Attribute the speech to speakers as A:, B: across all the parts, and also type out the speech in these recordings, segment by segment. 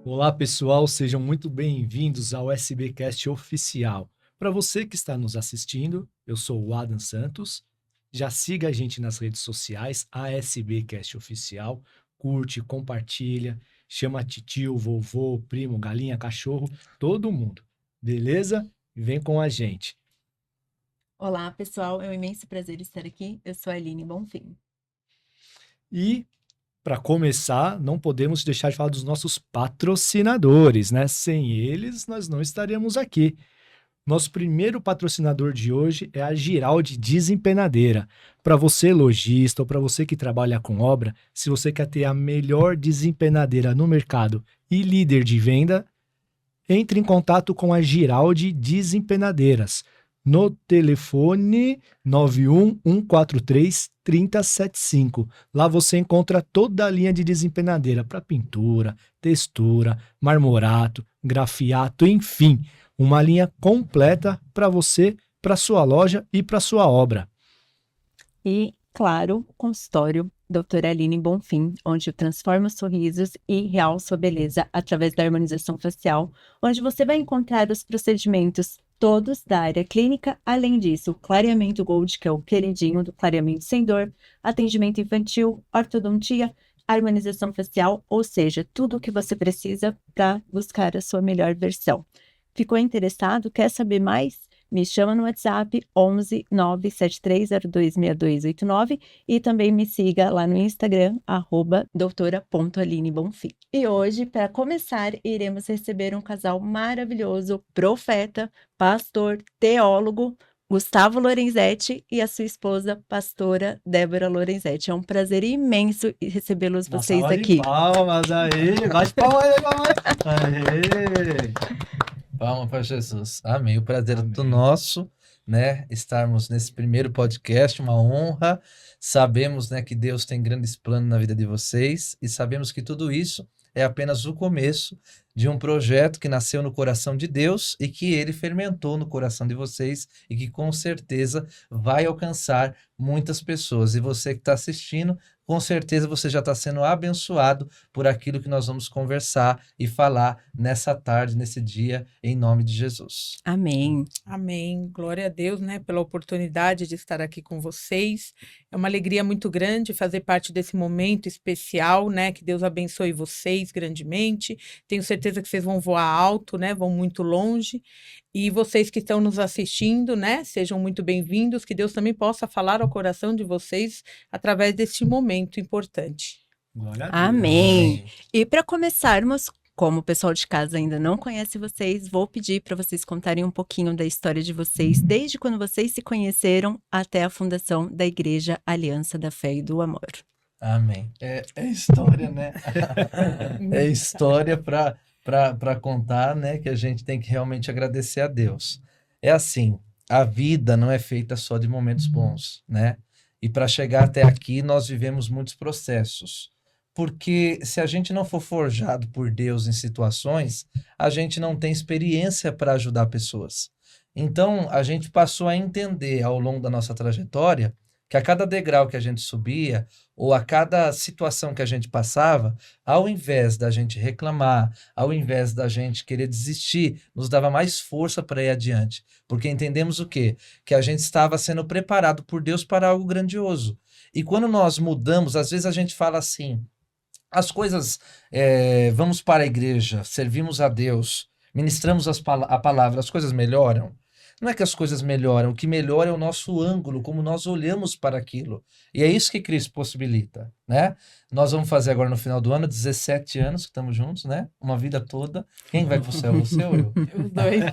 A: Olá pessoal, sejam muito bem-vindos ao SBcast Oficial. Para você que está nos assistindo, eu sou o Adam Santos. Já siga a gente nas redes sociais, ASBcast Oficial. Curte, compartilha, chama titio, vovô, primo, galinha, cachorro, todo mundo. Beleza? Vem com a gente.
B: Olá pessoal, é um imenso prazer estar aqui. Eu sou a Aline Bonfim.
A: E para começar, não podemos deixar de falar dos nossos patrocinadores, né? Sem eles, nós não estaríamos aqui. Nosso primeiro patrocinador de hoje é a Giraldi Desempenadeira. Para você, lojista, ou para você que trabalha com obra, se você quer ter a melhor desempenadeira no mercado e líder de venda, entre em contato com a Giraldi Desempenadeiras no telefone 91143-3075. Lá você encontra toda a linha de desempenadeira para pintura, textura, marmorato, grafiato, enfim, uma linha completa para você, para sua loja e para sua obra.
B: E, claro, consultório Doutora Aline Bonfim, onde eu transformo sorrisos e realço a beleza através da harmonização facial, onde você vai encontrar os procedimentos todos da área clínica. Além disso, o clareamento Gold, que é o queridinho do clareamento sem dor, atendimento infantil, ortodontia, harmonização facial, ou seja, tudo o que você precisa para buscar a sua melhor versão. Ficou interessado? Quer saber mais? Me chama no WhatsApp 11 973026289 e também me siga lá no Instagram, @doutora.alinebonfim. E hoje, para começar, iremos receber um casal maravilhoso, profeta, pastor, teólogo, Gustavo Lorenzetti e a sua esposa, pastora Débora Lorenzetti. É um prazer imenso recebê-los vocês aqui.
A: Palmas aí, bate palmas aí, palmas aí.
C: Palma para Jesus. Amém. O prazer é
A: Amém.
C: do nosso, né? Estarmos nesse primeiro podcast, uma honra. Sabemos, né, que Deus tem grandes planos na vida de vocês e sabemos que tudo isso é apenas o começo de um projeto que nasceu no coração de Deus e que ele fermentou no coração de vocês e que com certeza vai alcançar muitas pessoas. E você que está assistindo, com certeza você já está sendo abençoado por aquilo que nós vamos conversar e falar nessa tarde, nesse dia, em nome de Jesus.
B: Amém.
D: Amém. Glória a Deus, né, pela oportunidade de estar aqui com vocês. É uma alegria muito grande fazer parte desse momento especial, né? Que Deus abençoe vocês grandemente. Tenho certeza que vocês vão voar alto, né? Vão muito longe. E vocês que estão nos assistindo, né? Sejam muito bem-vindos. Que Deus também possa falar ao coração de vocês através deste momento importante.
A: Glória a Deus.
B: Amém. E para começarmos, como o pessoal de casa ainda não conhece vocês, vou pedir para vocês contarem um pouquinho da história de vocês, desde quando vocês se conheceram até a fundação da Igreja Aliança da Fé e do Amor.
C: Amém. É história, né? É história para contar, né? Que a gente tem que realmente agradecer a Deus. É assim, a vida não é feita só de momentos bons, né? E para chegar até aqui, nós vivemos muitos processos. Porque se a gente não for forjado por Deus em situações, a gente não tem experiência para ajudar pessoas. Então, a gente passou a entender ao longo da nossa trajetória que a cada degrau que a gente subia, ou a cada situação que a gente passava, ao invés da gente reclamar, ao invés da gente querer desistir, nos dava mais força para ir adiante. Porque entendemos o quê? Que a gente estava sendo preparado por Deus para algo grandioso. E quando nós mudamos, às vezes a gente fala assim, as coisas, vamos para a igreja, servimos a Deus, ministramos a palavra, as coisas melhoram? Não é que as coisas melhoram, o que melhora é o nosso ângulo, como nós olhamos para aquilo. E é isso que Cristo possibilita, né? Nós vamos fazer agora no final do ano, 17 anos que estamos juntos, né? Uma vida toda. Quem vai para o céu, você ou eu?
D: Os dois.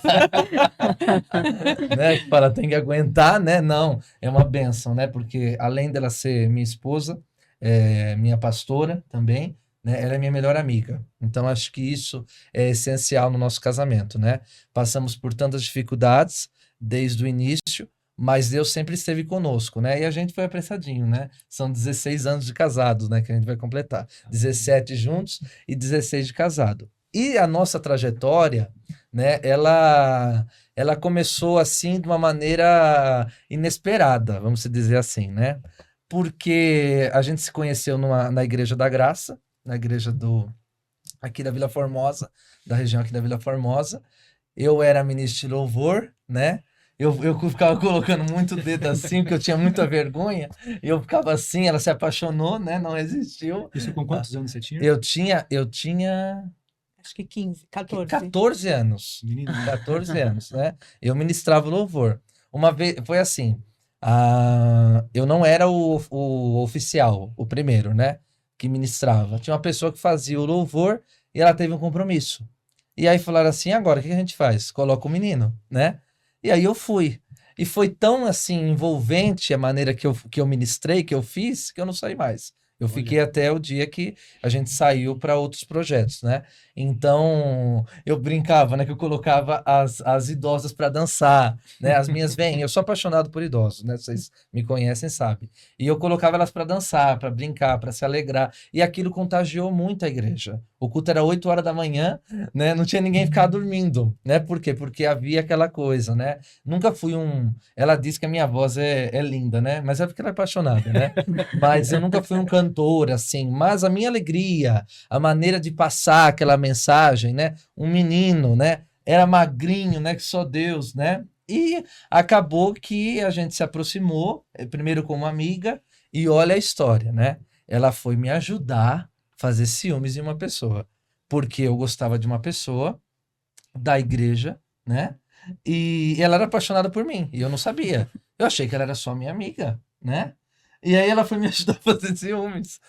C: Né? Que fala, tem que aguentar, né? Não, é uma bênção, né? Porque além dela ser minha esposa, minha pastora também, né? Ela é minha melhor amiga. Então, acho que isso é essencial no nosso casamento, né? Passamos por tantas dificuldades desde o início, mas Deus sempre esteve conosco, né? E a gente foi apressadinho, né? São 16 anos de casados, né? Que a gente vai completar. 17 juntos e 16 de casado. E a nossa trajetória, né, ela começou assim de uma maneira inesperada, vamos dizer assim, né? Porque a gente se conheceu na Igreja da Graça, na igreja aqui da Vila Formosa, da região aqui da Vila Formosa. Eu era ministro de louvor, né? Eu ficava colocando muito o dedo assim, porque eu tinha muita vergonha. E eu ficava assim, ela se apaixonou, né? Não resistiu.
A: Isso com quantos anos você tinha?
C: Eu tinha
D: Acho que 15, 14.
C: 14 anos.
A: Menino.
C: 14 anos, né? Eu ministrava louvor. Uma vez, foi assim, eu não era o oficial, o primeiro, né? Que ministrava. Tinha uma pessoa que fazia o louvor e ela teve um compromisso. E aí falaram assim, agora, o que a gente faz? Coloca o menino, né? E aí eu fui. E foi tão, assim, envolvente a maneira que eu ministrei, que eu fiz, que eu não saí mais. Eu fiquei até o dia que a gente saiu para outros projetos, né? Então, eu brincava, né? Que eu colocava as idosas para dançar, né? As minhas vêm. Eu sou apaixonado por idosos, né? Vocês me conhecem, sabem. E eu colocava elas para dançar, para brincar, para se alegrar. E aquilo contagiou muito a igreja. O culto era 8 horas da manhã, né? Não tinha ninguém ficar dormindo, né? Por quê? Porque havia aquela coisa, né? Nunca fui Ela disse que a minha voz é linda, né? Mas é porque ela é apaixonada, né? Mas eu nunca fui um cantor, assim. Mas a minha alegria, a maneira de passar aquela mensagem, né? Um menino, né? Era magrinho, né? Que só Deus, né? E acabou que a gente se aproximou, primeiro como amiga, e olha a história, né? Ela foi me ajudar a fazer ciúmes em uma pessoa. Porque eu gostava de uma pessoa da igreja, né? E ela era apaixonada por mim, e eu não sabia. Eu achei que ela era só minha amiga, né? E aí ela foi me ajudar a fazer ciúmes.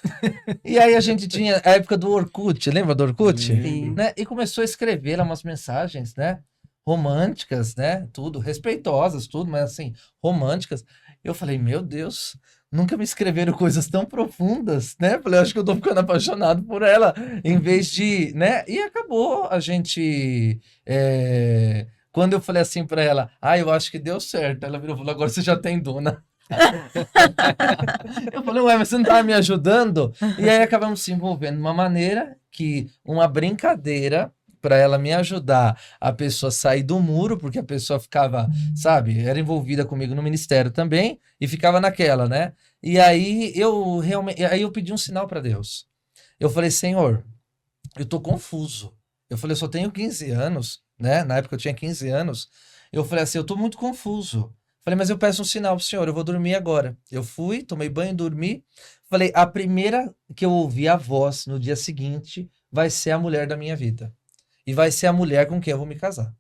C: E aí a gente tinha a época do Orkut, lembra do Orkut?
B: Sim.
C: Né? E começou a escrever lá umas mensagens, né? Românticas, né? Tudo, respeitosas, tudo, mas assim, românticas. Eu falei, meu Deus, nunca me escreveram coisas tão profundas, né? Falei, acho que eu tô ficando apaixonado por ela, em vez de, né? E acabou a gente... Quando eu falei assim pra ela, eu acho que deu certo. Ela virou e falou, agora você já tem dona. Eu falei, ué, mas você não tá me ajudando? E aí acabamos se envolvendo de uma maneira que uma brincadeira para ela me ajudar a pessoa sair do muro, porque a pessoa ficava, sabe, era envolvida comigo no ministério também e ficava naquela, né? E aí eu pedi um sinal para Deus. Eu falei, Senhor, eu tô confuso. Eu falei, eu só tenho 15 anos, né? Na época eu tinha 15 anos. Eu falei assim, eu tô muito confuso. Falei, mas eu peço um sinal pro senhor, eu vou dormir agora. Eu fui, tomei banho, dormi. Falei, a primeira que eu ouvi a voz no dia seguinte vai ser a mulher da minha vida. E vai ser a mulher com quem eu vou me casar.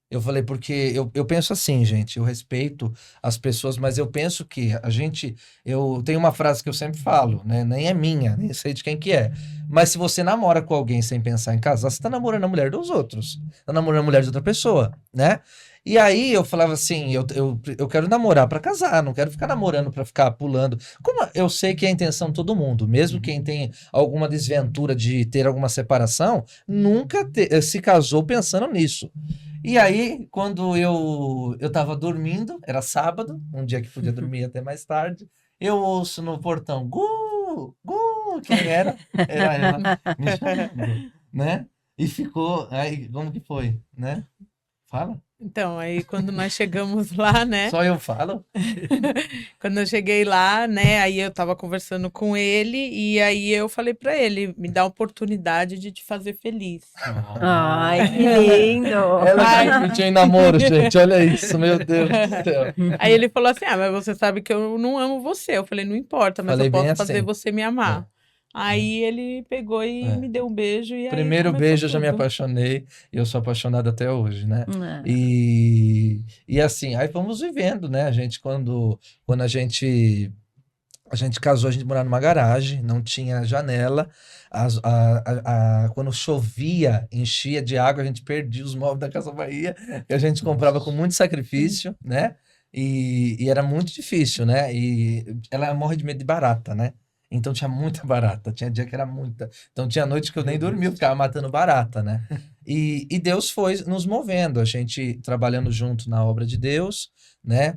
C: Eu falei, porque eu penso assim, gente, eu respeito as pessoas, mas eu penso que eu tenho uma frase que eu sempre falo, né? Nem é minha, nem sei de quem que é. Mas se você namora com alguém sem pensar em casar, você tá namorando a mulher dos outros. Tá namorando a mulher de outra pessoa, né? E aí eu falava assim, eu quero namorar pra casar, não quero ficar namorando pra ficar pulando. Como eu sei que é a intenção de todo mundo, mesmo quem tem alguma desventura de ter alguma separação, nunca se casou pensando nisso. E aí, quando eu tava dormindo, era sábado, um dia que podia dormir até mais tarde, eu ouço no portão, Gu, Gu, quem era? Era ela me chamando, né? E ficou, aí, como que foi, né? Fala.
D: Então, aí quando nós chegamos lá, né?
C: Só eu falo?
D: Quando eu cheguei lá, né? Aí eu tava conversando com ele e aí eu falei pra ele, me dá a oportunidade de te fazer feliz.
B: Ai, que lindo!
C: Ela me tinha em namoro, gente, olha isso, meu Deus do céu.
D: Aí ele falou assim, mas você sabe que eu não amo você. Eu falei, não importa, mas
C: Falei
D: eu posso
C: bem
D: fazer
C: assim.
D: você me amar. Aí ele pegou e me deu um beijo e aí
C: Primeiro
D: começou
C: beijo eu já me
D: tudo.
C: apaixonei e eu sou apaixonado até hoje, né?
B: Ah.
C: E assim, aí fomos vivendo, né? A gente, quando a gente casou, a gente morava numa garagem, não tinha janela. Quando chovia, enchia de água, a gente perdia os móveis da Casa Bahia, que a gente comprava com muito sacrifício, né? E era muito difícil, né? E ela morre de medo de barata, né? Então tinha muita barata, tinha dia que era muita. Então tinha noite que eu nem dormia, eu ficava matando barata, né? E Deus foi nos movendo, a gente trabalhando junto na obra de Deus, né?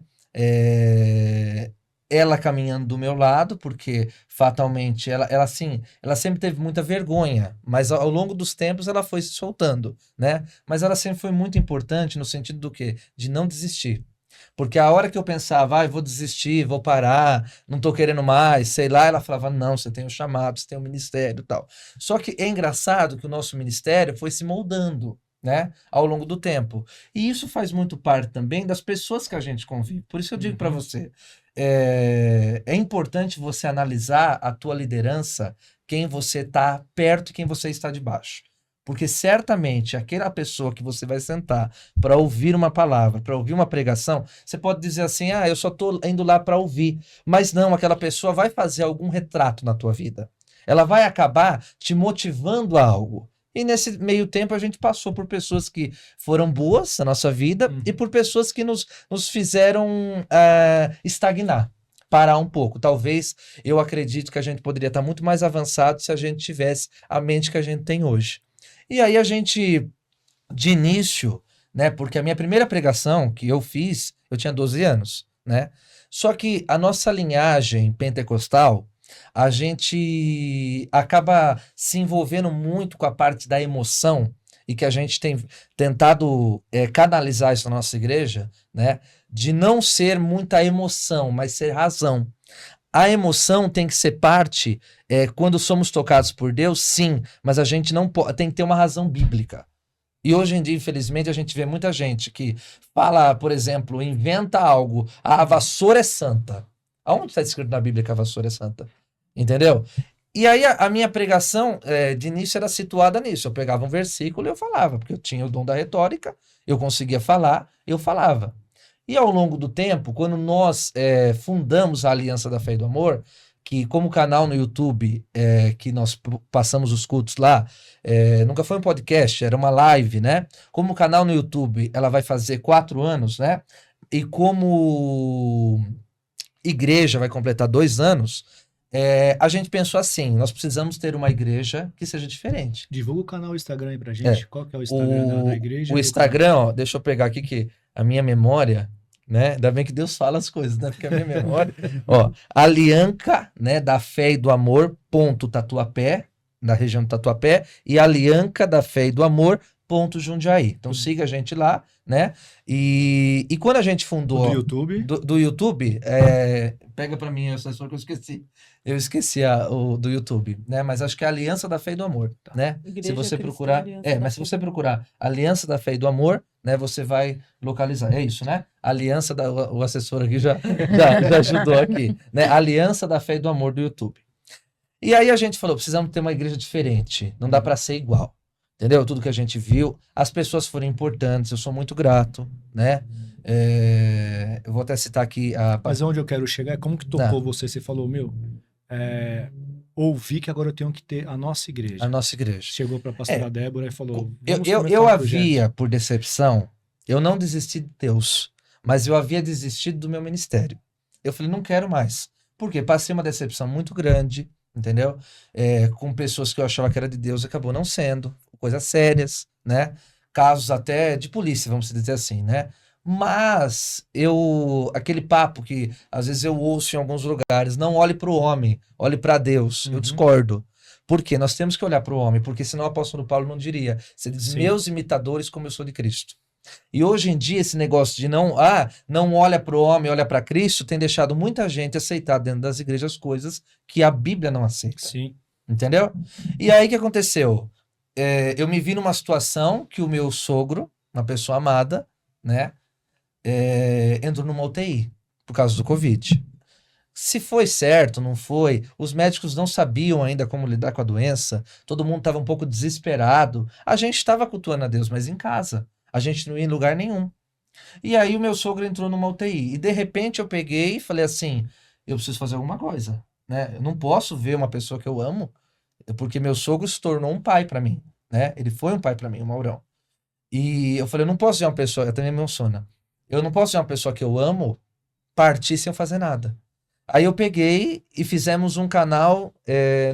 C: ela caminhando do meu lado, porque fatalmente ela sempre teve muita vergonha, mas ao longo dos tempos ela foi se soltando, né? Mas ela sempre foi muito importante no sentido do quê? De não desistir. Porque a hora que eu pensava, vou desistir, vou parar, não tô querendo mais, sei lá, ela falava, não, você tem o chamado, você tem o ministério e tal. Só que é engraçado que o nosso ministério foi se moldando, né, ao longo do tempo. E isso faz muito parte também das pessoas que a gente convive. Por isso eu digo para você, é importante você analisar a tua liderança, quem você está perto e quem você está debaixo. Porque certamente aquela pessoa que você vai sentar para ouvir uma palavra, para ouvir uma pregação, você pode dizer assim, eu só estou indo lá para ouvir. Mas não, aquela pessoa vai fazer algum retrato na tua vida. Ela vai acabar te motivando a algo. E nesse meio tempo a gente passou por pessoas que foram boas na nossa vida e por pessoas que nos fizeram estagnar. Parar um pouco. Talvez eu acredito que a gente poderia estar muito mais avançado se a gente tivesse a mente que a gente tem hoje. E aí a gente, de início, né, porque a minha primeira pregação que eu fiz, eu tinha 12 anos, né? Só que a nossa linhagem pentecostal, a gente acaba se envolvendo muito com a parte da emoção e que a gente tem tentado canalizar isso na nossa igreja, né? De não ser muita emoção, mas ser razão. A emoção tem que ser parte, quando somos tocados por Deus, sim, mas a gente não pode, tem que ter uma razão bíblica. E hoje em dia, infelizmente, a gente vê muita gente que fala, por exemplo, inventa algo, a vassoura é santa. Aonde está escrito na Bíblia que a vassoura é santa? Entendeu? E aí a minha pregação, de início, era situada nisso. Eu pegava um versículo e eu falava, porque eu tinha o dom da retórica, eu conseguia falar, eu falava. E ao longo do tempo, quando nós fundamos a Aliança da Fé e do Amor, que como canal no YouTube, que nós passamos os cultos lá, nunca foi um podcast, era uma live, né? Como canal no YouTube, ela vai fazer 4 anos, né? E como igreja vai completar 2 anos, a gente pensou assim, nós precisamos ter uma igreja que seja diferente.
A: Divulga o canal Instagram aí pra gente. Qual que é o Instagram da igreja?
C: O Instagram, ó, deixa eu pegar aqui que a minha memória... Né? Ainda bem que Deus fala as coisas, né? Porque a minha memória... Ó, Alianca, né? Da Fé e do Amor, ponto Tatuapé, da região do Tatuapé, e Alianca da Fé e do Amor, ponto Jundiaí. Então siga a gente lá, né? E quando a gente fundou...
A: Do YouTube?
C: Do YouTube, pega pra mim, assessor, que eu esqueci. Eu esqueci o do YouTube, né? Mas acho que é a Aliança da Fé e do Amor, né?
B: Igreja
C: Se você
B: Cristã
C: procurar...
B: Aliança da
C: mas se
B: Fé e
C: você
B: do Amor.
C: procurar Aliança da Fé e do Amor, né? Você vai localizar. É isso, né? Aliança da... O assessor aqui já ajudou aqui, né? Aliança da Fé e do Amor do YouTube. E aí a gente falou, precisamos ter uma igreja diferente. Não dá pra ser igual. Entendeu? Tudo que a gente viu. As pessoas foram importantes. Eu sou muito grato, né? Eu vou até citar aqui a...
A: Mas onde eu quero chegar é como que tocou você. Você falou, ouvi que agora eu tenho que ter a nossa igreja.
C: A nossa igreja.
A: Chegou pra pastora Débora e falou...
C: Eu havia, por decepção, eu não desisti de Deus, mas eu havia desistido do meu ministério. Eu falei, não quero mais. Por quê? Passei uma decepção muito grande, entendeu? Com pessoas que eu achava que era de Deus, acabou não sendo. Coisas sérias, né? Casos até de polícia, vamos dizer assim, né? Mas aquele papo que às vezes eu ouço em alguns lugares, não olhe para o homem, olhe para Deus. Eu discordo. Por quê? Nós temos que olhar para o homem, porque senão o apóstolo Paulo não diria, você diz, meus imitadores como eu sou de Cristo. E hoje em dia esse negócio de não olha para o homem, olha para Cristo, tem deixado muita gente aceitar dentro das igrejas coisas que a Bíblia não aceita.
A: Sim.
C: Entendeu? E aí o que aconteceu? Eu me vi numa situação que o meu sogro, uma pessoa amada, né, entrou numa UTI por causa do Covid. Se foi certo, não foi, os médicos não sabiam ainda como lidar com a doença, todo mundo estava um pouco desesperado. A gente estava cultuando a Deus, mas em casa. A gente não ia em lugar nenhum. E aí o meu sogro entrou numa UTI. E de repente eu peguei e falei assim, eu preciso fazer alguma coisa, né? Eu não posso ver uma pessoa que eu amo, porque meu sogro se tornou um pai para mim, né? Ele foi um pai para mim, o Maurão. E eu falei, eu não posso ver uma pessoa, eu também me emociona. Eu não posso ver uma pessoa que eu amo partir sem eu fazer nada. Aí eu peguei e fizemos um canal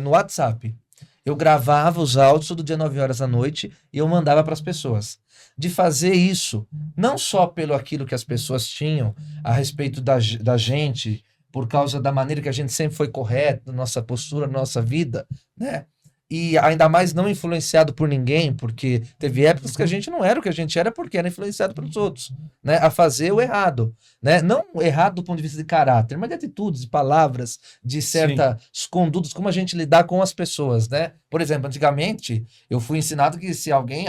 C: no WhatsApp. Eu gravava os áudios todo dia 9 horas da noite e eu mandava para as pessoas. De fazer isso, não só pelo aquilo que as pessoas tinham a respeito da gente, por causa da maneira que a gente sempre foi correto, nossa postura, nossa vida, né? E ainda mais não influenciado por ninguém, porque teve épocas que a gente não era o que a gente era porque era influenciado pelos outros, né? A fazer o errado, né? Não o errado do ponto de vista de caráter, mas de atitudes, de palavras, de certas condutas, como a gente lidar com as pessoas, né? Por exemplo, antigamente eu fui ensinado que se alguém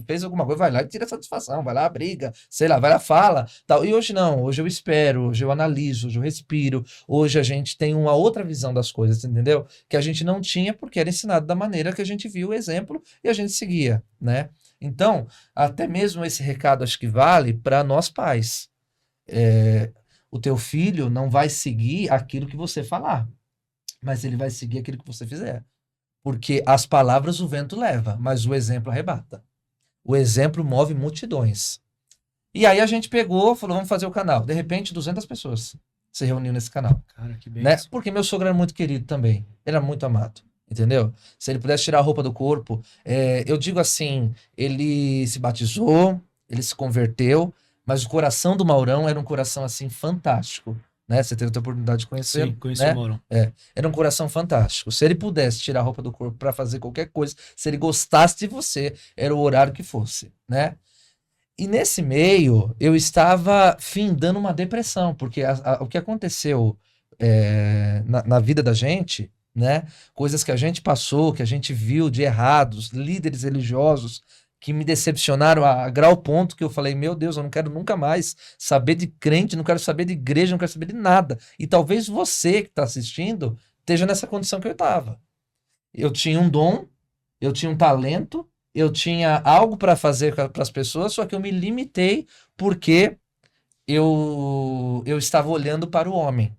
C: fez alguma coisa, vai lá e tira satisfação, vai lá, briga, sei lá, vai lá, fala, tal. E hoje não, hoje eu espero, hoje eu analiso, hoje eu respiro, hoje a gente tem uma outra visão das coisas, entendeu? Que a gente não tinha porque era ensinado da maneira que a gente viu o exemplo e a gente seguia, né? Então, até mesmo esse recado acho que vale para nós pais. O teu filho não vai seguir aquilo que você falar, mas ele vai seguir aquilo que você fizer. Porque as palavras o vento leva, mas o exemplo arrebata. O exemplo move multidões. E aí a gente pegou, falou, vamos fazer o canal. De repente, 200 pessoas se reuniu nesse canal.
A: Cara, que
C: Né?
A: bem.
C: Porque meu sogro era muito querido também. Ele era muito amado. Entendeu? Se ele pudesse tirar a roupa do corpo. Eu digo assim, ele se batizou, ele se converteu, mas o coração do Maurão era um coração assim fantástico. Né? Você teve a oportunidade de conhecer.
A: Sim, conheci
C: né?
A: o Maurão.
C: Era um coração fantástico. Se ele pudesse tirar a roupa do corpo para fazer qualquer coisa, se ele gostasse de você, era o horário que fosse, né? E nesse meio, eu estava findando uma depressão, porque o que aconteceu na vida da gente, né? Coisas que a gente passou, que a gente viu de errados, líderes religiosos que me decepcionaram a grau ponto que eu falei, meu Deus, eu não quero nunca mais saber de crente, não quero saber de igreja, não quero saber de nada. E talvez você que está assistindo esteja nessa condição que eu estava. Eu tinha um dom, eu tinha um talento, eu tinha algo para fazer para as pessoas, só que eu me limitei porque eu estava olhando para o homem.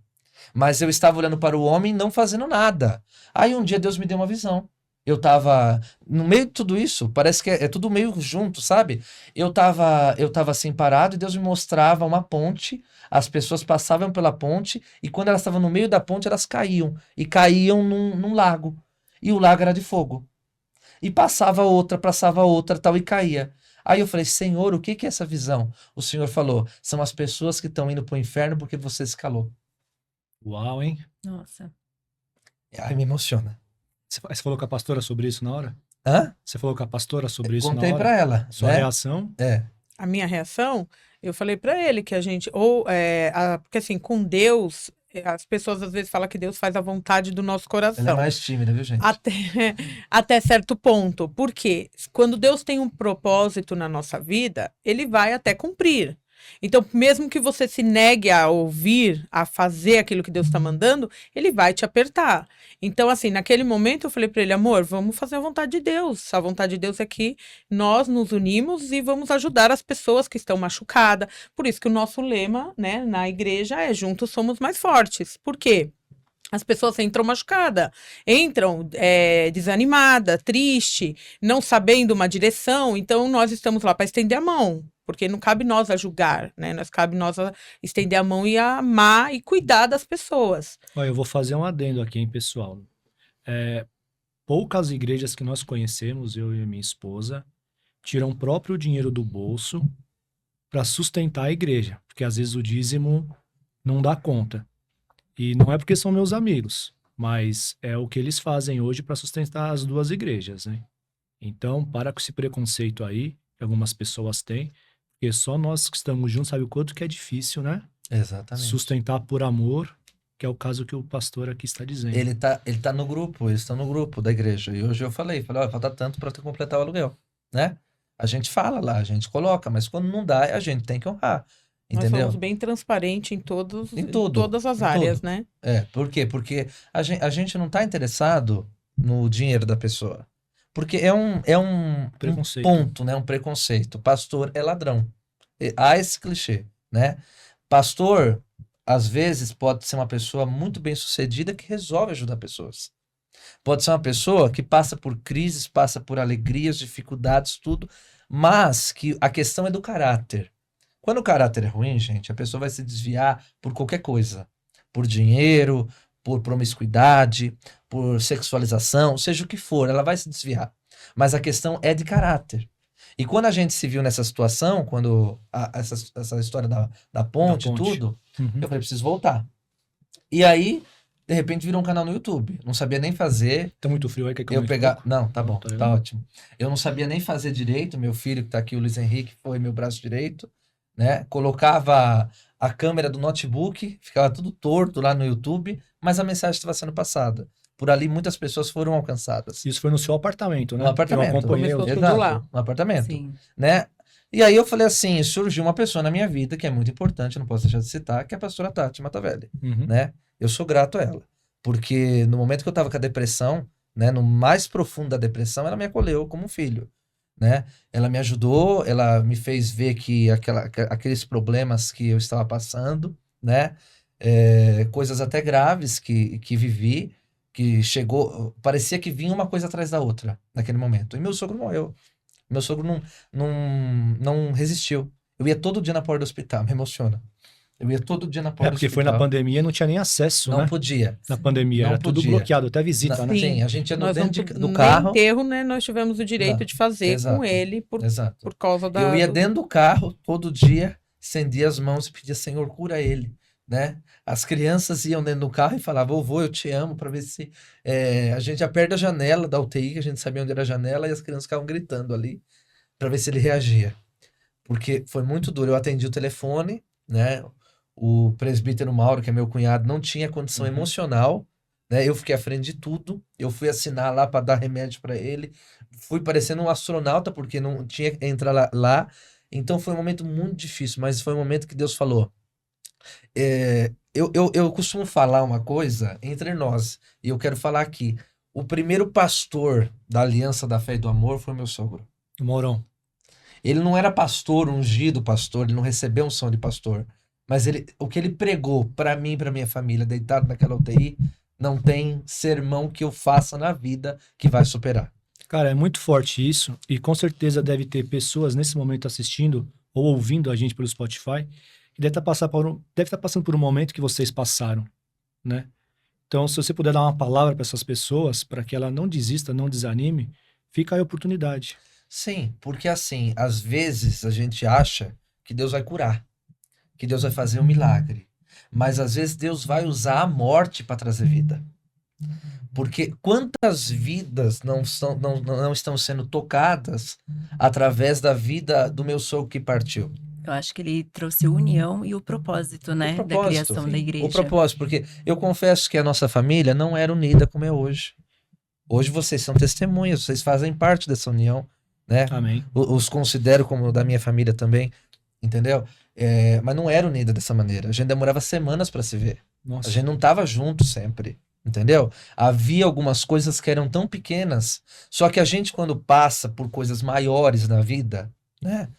C: Mas eu estava olhando para o homem e não fazendo nada. Aí um dia Deus me deu uma visão. Eu estava no meio de tudo isso, parece que é tudo meio junto, sabe? Eu tava assim parado e Deus me mostrava uma ponte, as pessoas passavam pela ponte e quando elas estavam no meio da ponte elas caíam, e caíam num lago. E o lago era de fogo. E passava outra, tal, e caía. Aí eu falei, Senhor, o que é essa visão? O Senhor falou, são as pessoas que estão indo para o inferno porque você se calou.
A: Uau, hein?
B: Nossa.
C: Aí me emociona.
A: Você falou com a pastora sobre isso na hora?
C: Hã?
A: Você falou com a pastora sobre isso
C: Contei
A: na hora?
C: para ela.
A: Sua
C: né?
A: reação?
D: A minha reação, eu falei pra ele que a gente, porque assim, com Deus, as pessoas às vezes falam que Deus faz a vontade do nosso
C: Ela é
D: coração.
C: mais tímida, viu, gente?
D: Até certo ponto. Porque quando Deus tem um propósito na nossa vida, ele vai até cumprir. Então, mesmo que você se negue a ouvir, a fazer aquilo que Deus está mandando, ele vai te apertar. Então, assim, naquele momento eu falei para ele, amor, vamos fazer a vontade de Deus. A vontade de Deus é que nós nos unimos e vamos ajudar as pessoas que estão machucadas. Por isso que o nosso lema, né, na igreja é juntos somos mais fortes. Por quê? As pessoas entram machucadas, entram desanimada, triste, não sabendo uma direção. Então, nós estamos lá para estender a mão, porque não cabe nós a julgar, né? Cabe nós a estender a mão e a amar e cuidar das pessoas.
A: Olha, eu vou fazer um adendo aqui, hein, pessoal. Poucas igrejas que nós conhecemos, eu e minha esposa, tiram o próprio dinheiro do bolso para sustentar a igreja, porque às vezes o dízimo não dá conta. E não é porque são meus amigos, mas é o que eles fazem hoje para sustentar as duas igrejas, né? Então, para com esse preconceito aí, que algumas pessoas têm, porque só nós que estamos juntos sabe o quanto que é difícil, né?
C: Exatamente.
A: Sustentar por amor, que é o caso que o pastor aqui está dizendo.
C: Ele tá no grupo, eles estão no grupo da igreja. E hoje eu falei, ó, falta tanto para completar o aluguel, né? A gente fala lá, a gente coloca, mas quando não dá, a gente tem que honrar.
D: Nós
C: Entendeu?
D: somos bem transparentes em
C: Em tudo,
D: todas as
C: em
D: áreas,
C: tudo.
D: né?
C: Por quê? Porque a gente não tá interessado no dinheiro da pessoa. Porque é um
A: Preconceito.
C: ponto, né? Um preconceito. Pastor é ladrão. Há esse clichê, né? Pastor, às vezes, pode ser uma pessoa muito bem sucedida que resolve ajudar pessoas. Pode ser uma pessoa que passa por crises, passa por alegrias, dificuldades, tudo, mas que a questão é do caráter. Quando o caráter é ruim, gente, a pessoa vai se desviar por qualquer coisa. Por dinheiro, por promiscuidade, por sexualização, seja o que for, ela vai se desviar. Mas a questão é de caráter. E quando a gente se viu nessa situação, quando essa história da ponte e tudo,
A: Uhum.
C: eu falei, preciso voltar. E aí, de repente, virou um canal no YouTube. Não sabia nem fazer.
A: Tá muito frio aí, quer que
C: Eu
A: aumente um
C: pegar.
A: pouco?
C: Não, tá bom,
A: Tá
C: tá
A: legal?
C: ótimo. Eu não sabia nem fazer direito. Meu filho, que tá aqui, o Luiz Henrique, foi meu braço direito, né? Colocava a câmera do notebook, ficava tudo torto lá no YouTube, mas a mensagem estava sendo passada. Por ali, muitas pessoas foram alcançadas.
A: Isso foi no seu apartamento, né?
C: No apartamento.
A: Eu acompanhei
D: Começou
A: os
D: tudo
A: vídeos.
D: lá.
C: No apartamento,
B: Sim.
C: né? E aí eu falei assim, surgiu uma pessoa na minha vida que é muito importante, eu não posso deixar de citar, que é a pastora Tati Matavelli,
A: Uhum.
C: né? Eu sou grato a ela, porque no momento que eu tava com a depressão, né, no mais profundo da depressão, ela me acolheu como um filho, né? Ela me ajudou, ela me fez ver que aqueles problemas que eu estava passando, né? Coisas até graves que vivi, que chegou, parecia que vinha uma coisa atrás da outra naquele momento. E meu sogro morreu. Meu sogro não resistiu. Eu ia todo dia na porta do hospital, me emociona. Eu ia todo dia na porta do
A: Porque foi na
C: hospital.
A: pandemia, não tinha nem acesso,
C: Não
A: né?
C: podia.
A: Na pandemia,
C: Não
A: era tudo
C: podia.
A: bloqueado, até visita, né?
C: Sim, a gente ia
D: Nós
C: dentro
D: não,
C: do
D: nem
C: carro.
D: enterro, né? Nós tivemos o direito
C: Não,
D: de fazer
C: exato,
D: com ele
C: Exato.
D: por causa da.
C: Eu ia dentro do carro todo dia, estendia as mãos e pedia, Senhor, cura ele, né? As crianças iam dentro do carro e falavam, vovô, eu te amo, para ver se... a gente já perto da janela da UTI, que a gente sabia onde era a janela, e as crianças ficavam gritando ali, para ver se ele reagia. Porque foi muito duro. Eu atendi o telefone, né? O presbítero Mauro, que é meu cunhado, não tinha condição
A: Uhum.
C: emocional, né? Eu fiquei à frente de tudo. Eu fui assinar lá para dar remédio para ele. Fui parecendo um astronauta, porque não tinha que entrar lá. Então foi um momento muito difícil, mas foi um momento que Deus falou. Eu costumo falar uma coisa entre nós, e eu quero falar aqui. O primeiro pastor da Aliança da Fé e do Amor foi meu sogro.
A: O Maurão.
C: Ele não era pastor, ungido pastor, ele não recebeu unção de pastor. Mas o que ele pregou para mim e para minha família, deitado naquela UTI, não tem sermão que eu faça na vida que vai superar.
A: Cara, é muito forte isso, e com certeza deve ter pessoas nesse momento assistindo ou ouvindo a gente pelo Spotify, que deve estar passando por um momento que vocês passaram, né? Então, se você puder dar uma palavra para essas pessoas, para que ela não desista, não desanime, fica aí a oportunidade.
C: Sim, porque assim, às vezes a gente acha que Deus vai curar, que Deus vai fazer um milagre. Mas às vezes Deus vai usar a morte para trazer vida. Porque quantas vidas não estão sendo tocadas através da vida do meu sogro que partiu?
B: Eu acho que ele trouxe união e o propósito, né, da
C: propósito,
B: criação da
C: sim.
B: igreja.
C: O propósito, porque eu confesso que a nossa família não era unida como é hoje. Hoje vocês são testemunhas, vocês fazem parte dessa união, né?
A: Amém.
C: Os considero como da minha família também, entendeu? Mas não era unida dessa maneira. A gente demorava semanas para se ver.
A: Nossa.
C: A gente não tava junto sempre, entendeu? Havia algumas coisas que eram tão pequenas, só que a gente quando passa por coisas maiores na vida, né?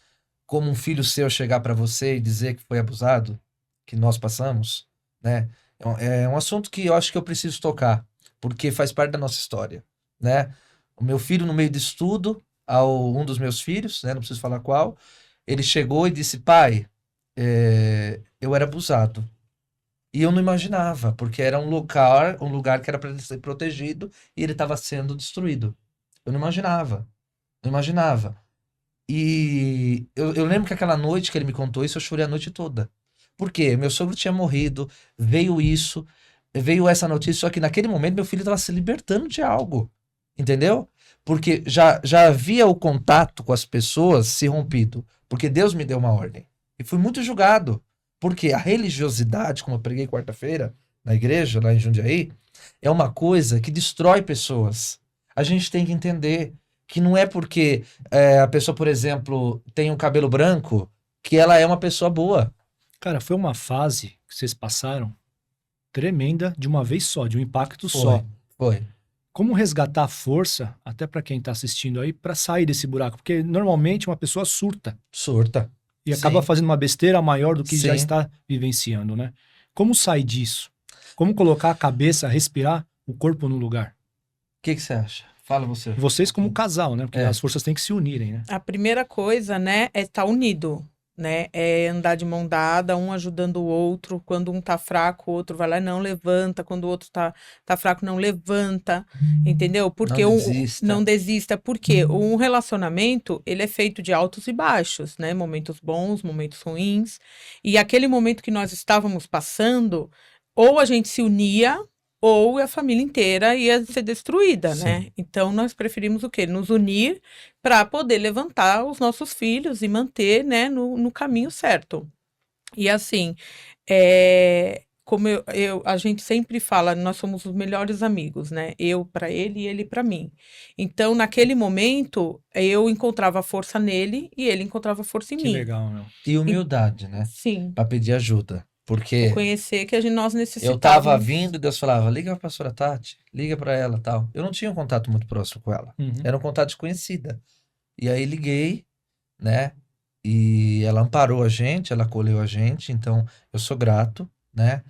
C: Como um filho seu chegar para você e dizer que foi abusado, que nós passamos, né? É um assunto que eu acho que eu preciso tocar, porque faz parte da nossa história, né? O meu filho, no meio de estudo, um dos meus filhos, né? Não preciso falar qual, ele chegou e disse, pai, eu era abusado. E eu não imaginava, porque era um lugar que era para ele ser protegido e ele estava sendo destruído. Eu não imaginava, não imaginava. E eu lembro que aquela noite que ele me contou isso, eu chorei a noite toda. Por quê? Meu sogro tinha morrido, veio essa notícia, só que naquele momento meu filho estava se libertando de algo, entendeu? Porque já havia o contato com as pessoas se rompido, porque Deus me deu uma ordem. E fui muito julgado, porque a religiosidade, como eu preguei quarta-feira na igreja, lá em Jundiaí, é uma coisa que destrói pessoas. A gente tem que entender que não é porque a pessoa, por exemplo, tem um cabelo branco, que ela é uma pessoa boa.
A: Cara, foi uma fase que vocês passaram tremenda de uma vez só, de um impacto só.
C: Foi.
A: Como resgatar a força, até para quem tá assistindo aí, para sair desse buraco? Porque normalmente uma pessoa surta
C: Surta.
A: e acaba
C: Sim.
A: fazendo uma besteira maior do que já
C: Sim.
A: está vivenciando, né? Como sair disso? Como colocar a cabeça, respirar, o corpo no lugar?
C: O que você acha? Fala você.
A: Vocês como casal, né? Porque as forças têm que se unirem, né?
D: A primeira coisa, né, é estar unido, né? É andar de mão dada, um ajudando o outro. Quando um tá fraco, o outro vai lá e não levanta. Quando o outro tá fraco, não levanta. Entendeu? Porque
C: Não desista.
D: não desista. Porque um relacionamento, ele é feito de altos e baixos, né? Momentos bons, momentos ruins. E aquele momento que nós estávamos passando, ou a gente se unia, ou a família inteira ia ser destruída, né?
A: Sim.
D: Então, nós preferimos o quê? Nos unir para poder levantar os nossos filhos e manter, né, no caminho certo. E assim, como a gente sempre fala, nós somos os melhores amigos, né? Eu para ele e ele para mim. Então, naquele momento, eu encontrava força nele e ele encontrava força em
A: Que
D: mim.
A: legal, meu.
C: E humildade, né?
D: Sim,
C: Para pedir ajuda. Porque
D: conhecer que nós
C: eu
D: necessitávamos.
C: tava vindo e Deus falava, liga pra pastora Tati, liga pra ela, tal. Eu não tinha um contato muito próximo com ela.
A: Uhum.
C: Era um contato desconhecida. E aí liguei, né? E ela amparou a gente, ela acolheu a gente, então eu sou grato, né?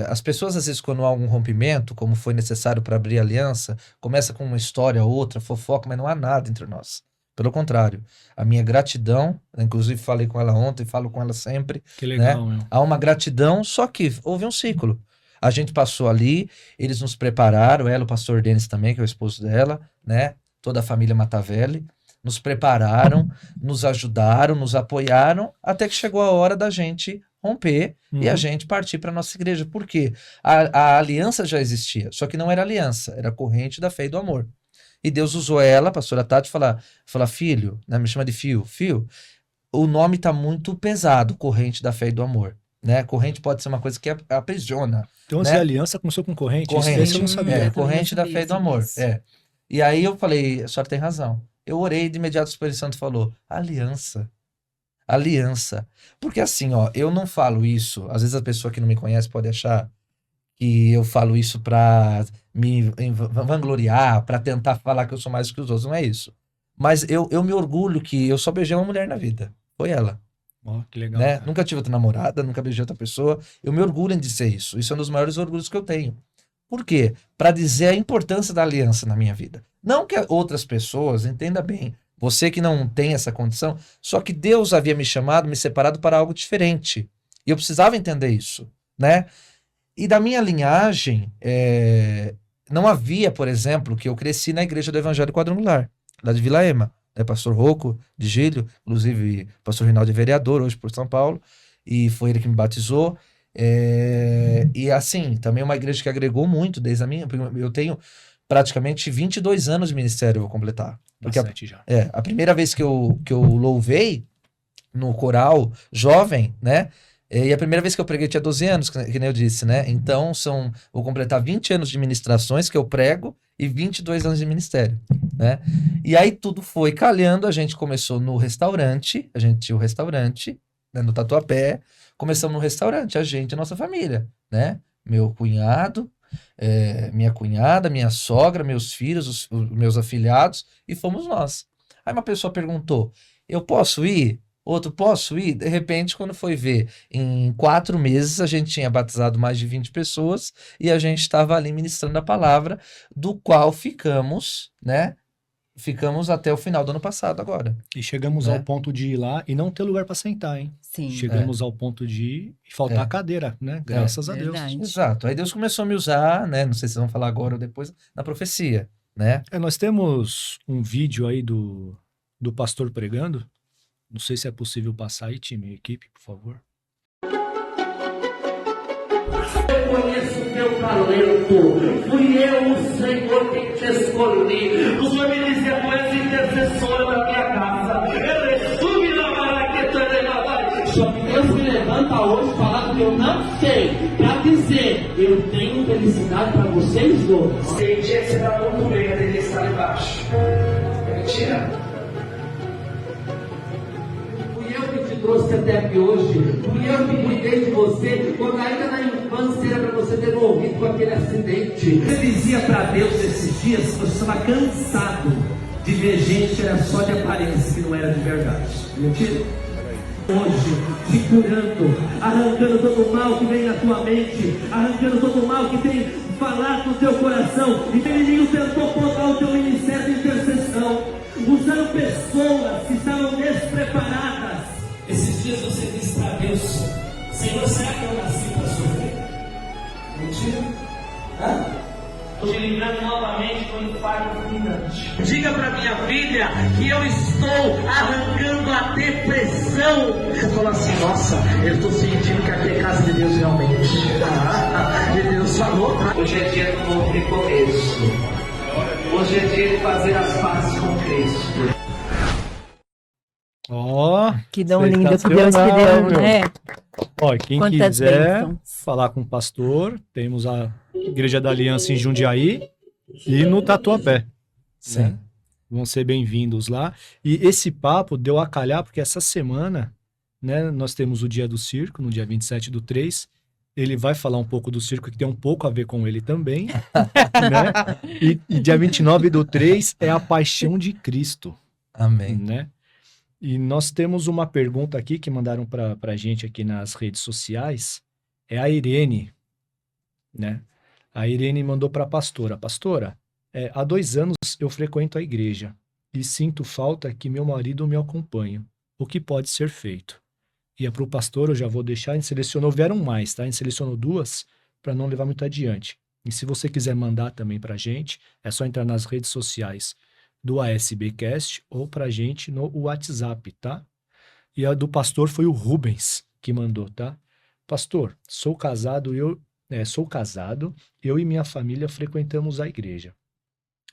C: As pessoas, às vezes, quando há algum rompimento, como foi necessário para abrir a aliança, começa com uma história, outra, fofoca, mas não há nada entre nós. Pelo contrário, a minha gratidão, inclusive falei com ela ontem, falo com ela sempre,
A: Que legal, meu.
C: há uma gratidão, só que houve um ciclo. A gente passou ali, eles nos prepararam, ela, o pastor Denis também, que é o esposo dela, né? Toda a família Matavelli, nos prepararam, nos ajudaram, nos apoiaram, até que chegou a hora da gente romper e a
A: Uhum.
C: gente partir para nossa igreja. Por quê? A aliança já existia, só que não era aliança, era a corrente da fé e do amor. E Deus usou ela, a pastora Tati, falar, filho, né, me chama de Fio, o nome tá muito pesado, corrente da fé e do amor, né? Corrente pode ser uma coisa que aprisiona.
A: Então,
C: Né?
A: essa aliança começou com corrente?
C: Corrente.
A: Esse eu não sabia.
B: Eu também
C: Corrente
B: não
C: da
B: sabia
C: fé e do
B: sobre
C: amor.
B: isso.
C: E aí eu falei, a senhora tem razão. Eu orei de imediato, o Espírito Santo falou, aliança. Aliança. Porque assim, ó, eu não falo isso, às vezes a pessoa que não me conhece pode achar que eu falo isso pra me vangloriar, pra tentar falar que eu sou mais que os outros, não é isso. Mas eu me orgulho que eu só beijei uma mulher na vida, foi ela,
A: Ó, que legal.
C: né?
A: Cara.
C: Nunca tive outra namorada, nunca beijei outra pessoa, eu me orgulho em dizer isso, é um dos maiores orgulhos que eu tenho. Por quê? Pra dizer a importância da aliança na minha vida. Não que outras pessoas, entenda bem, você que não tem essa condição, só que Deus havia me chamado, me separado para algo diferente. E eu precisava entender isso, né? E da minha linhagem, não havia, por exemplo, que eu cresci na igreja do Evangelho Quadrangular, lá de Vila Ema, né? Pastor Rocco de Gílio, inclusive pastor Rinaldo é vereador hoje por São Paulo, e foi ele que me batizou. E assim, também uma igreja que agregou muito desde a minha. Eu tenho praticamente 22 anos de ministério, eu vou completar. Porque
A: Bastante já.
C: a primeira vez que eu louvei no coral jovem, né? E a primeira vez que eu preguei tinha 12 anos, que nem eu disse, né? Então, vou completar 20 anos de ministrações que eu prego e 22 anos de ministério, né? E aí tudo foi calhando, a gente começou no restaurante, a gente tinha o restaurante, né, no Tatuapé, começamos no restaurante, a nossa família, né? Meu cunhado, minha cunhada, minha sogra, meus filhos, os meus afilhados, e fomos nós. Aí uma pessoa perguntou, eu posso ir? Outro, posso ir? De repente, quando foi ver, em 4 meses a gente tinha batizado mais de 20 pessoas e a gente estava ali ministrando a palavra, do qual ficamos, né? Ficamos até o final do ano passado agora.
A: E chegamos
C: Né?
A: ao ponto de ir lá e não ter lugar para sentar, hein?
B: Sim.
A: Chegamos ao ponto de ir e faltar a cadeira, né? Graças a Deus.
B: Verdade.
C: Exato. Aí Deus começou a me usar, né? Não sei se vocês vão falar agora ou depois, na profecia, né?
A: Nós temos um vídeo aí do pastor pregando. Não sei se é possível passar aí, time, equipe, por favor.
E: Eu conheço o teu talento, fui eu, o Senhor, quem te escolhi. O Senhor me dizia, tu és intercessora da minha casa. Só que Deus me levanta hoje falando que eu não sei, para dizer, eu tenho felicidade para vocês dois. Tem dia que você está muito bem, mas ele está lá embaixo. É mentira? Trouxe até aqui hoje, fui eu que cuidei de você, quando ainda na infância era para você ter morrido com aquele acidente. Você dizia para Deus esses dias que você estava cansado de ver gente que era só de aparência, que não era de verdade. Mentira? Hoje, te curando, arrancando todo o mal que vem na tua mente, arrancando todo o mal que tem falado no teu coração, e o inimigo tentou podar o teu ministério de intercessão, usando pessoas que estavam despreparadas. Esses dias você disse para Deus, Senhor, será que eu nasci para sofrer? Mentira? Hoje ligando novamente com o infarto fulminante. Diga para minha filha que eu estou arrancando a depressão não. Você fala assim, nossa, eu estou sentindo que aqui é casa de Deus realmente. E Deus falou. Hoje é dia de um novo recomeço. Hoje é dia de fazer as pazes com Cristo.
A: Ó,
B: Que dom lindo que Deus te deu,
A: sensacional,
B: né?
A: ó, quem
B: Quantas
A: quiser
B: bênçãos.
A: falar com o pastor, temos a Igreja da Aliança em Jundiaí e no Tatuapé.
C: Sim.
A: Né? Vão ser bem-vindos lá. E esse papo deu a calhar, porque essa semana, né, nós temos o Dia do Circo, no dia 27/3. Ele vai falar um pouco do circo, que tem um pouco a ver com ele também. Né? E dia 29/3 é a Paixão de Cristo.
C: Amém.
A: Né? E nós temos uma pergunta aqui que mandaram para a gente aqui nas redes sociais. É a Irene. Né? A Irene mandou para a pastora. Pastora, há 2 anos eu frequento a igreja e sinto falta que meu marido me acompanhe. O que pode ser feito? E é para o pastor, eu já vou deixar, a gente selecionou, vieram mais, tá? A gente selecionou 2 para não levar muito adiante. E se você quiser mandar também para a gente, é só entrar nas redes sociais do ASBcast ou para a gente no WhatsApp, tá? E a do pastor foi o Rubens que mandou, tá? Pastor, sou casado, eu e minha família frequentamos a igreja.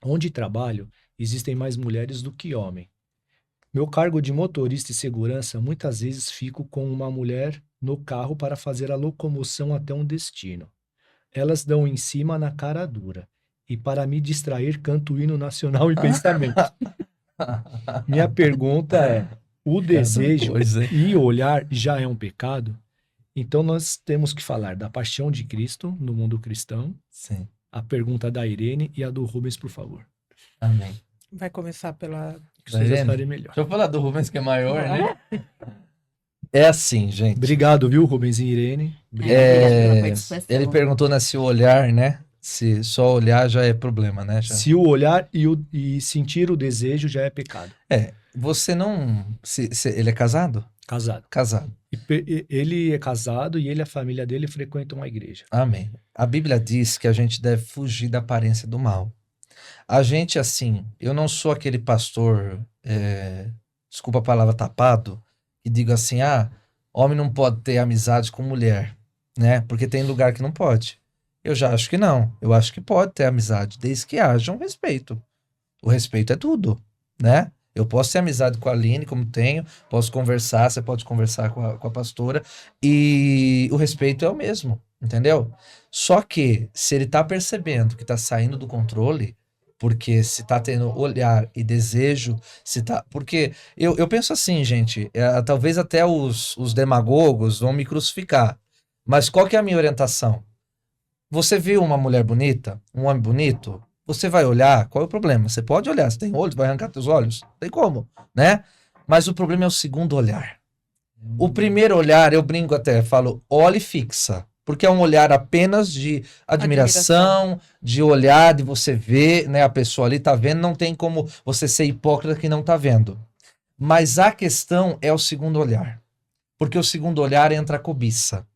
A: Onde trabalho, existem mais mulheres do que homens. Meu cargo de motorista e segurança, muitas vezes fico com uma mulher no carro para fazer a locomoção até um destino. Elas dão em cima na cara dura. E para me distrair, canto o hino nacional em pensamento. Minha pergunta é, o desejo
C: coisa, hein?
A: e olhar já é um pecado? Então nós temos que falar da paixão de Cristo no mundo cristão,
C: Sim.
A: a pergunta da Irene e a do Rubens, por favor.
C: Amém.
D: Vai começar pela.
A: Que vocês
C: Irene?
A: acharem melhor.
C: Deixa eu falar do Rubens, que é maior, né? É assim, gente.
A: Obrigado, viu, Rubens e Irene? Obrigado.
B: Obrigada pela participação.
C: Ele perguntou, né, se o olhar, né? Se só olhar já é problema, né? Já.
A: Se o olhar e sentir o desejo já é pecado.
C: Você não... ele é casado?
A: Casado.
C: Casado.
A: Ele é casado e ele e a família dele frequentam a igreja.
C: Amém. A Bíblia diz que a gente deve fugir da aparência do mal. A gente, assim, eu não sou aquele pastor, desculpa a palavra, tapado, que diga assim, homem não pode ter amizade com mulher, né? Porque tem lugar que não pode. Eu já acho que não. Eu acho que pode ter amizade, desde que haja um respeito. O respeito é tudo, né? Eu posso ter amizade com a Aline, como tenho, posso conversar, você pode conversar com a pastora, e o respeito é o mesmo, entendeu? Só que, se ele tá percebendo que tá saindo do controle, porque se tá tendo olhar e desejo, se tá... Porque eu penso assim, gente, talvez até os demagogos vão me crucificar, mas qual que é a minha orientação? Você viu uma mulher bonita, um homem bonito, você vai olhar, qual é o problema? Você pode olhar, você tem olhos, vai arrancar teus olhos? Tem como, né? Mas o problema é o segundo olhar. O primeiro olhar, eu brinco até, falo, olhe fixa. Porque é um olhar apenas de admiração, de olhar, de você ver, né? A pessoa ali tá vendo, não tem como você ser hipócrita que não tá vendo. Mas a questão é o segundo olhar. Porque o segundo olhar entra a cobiça.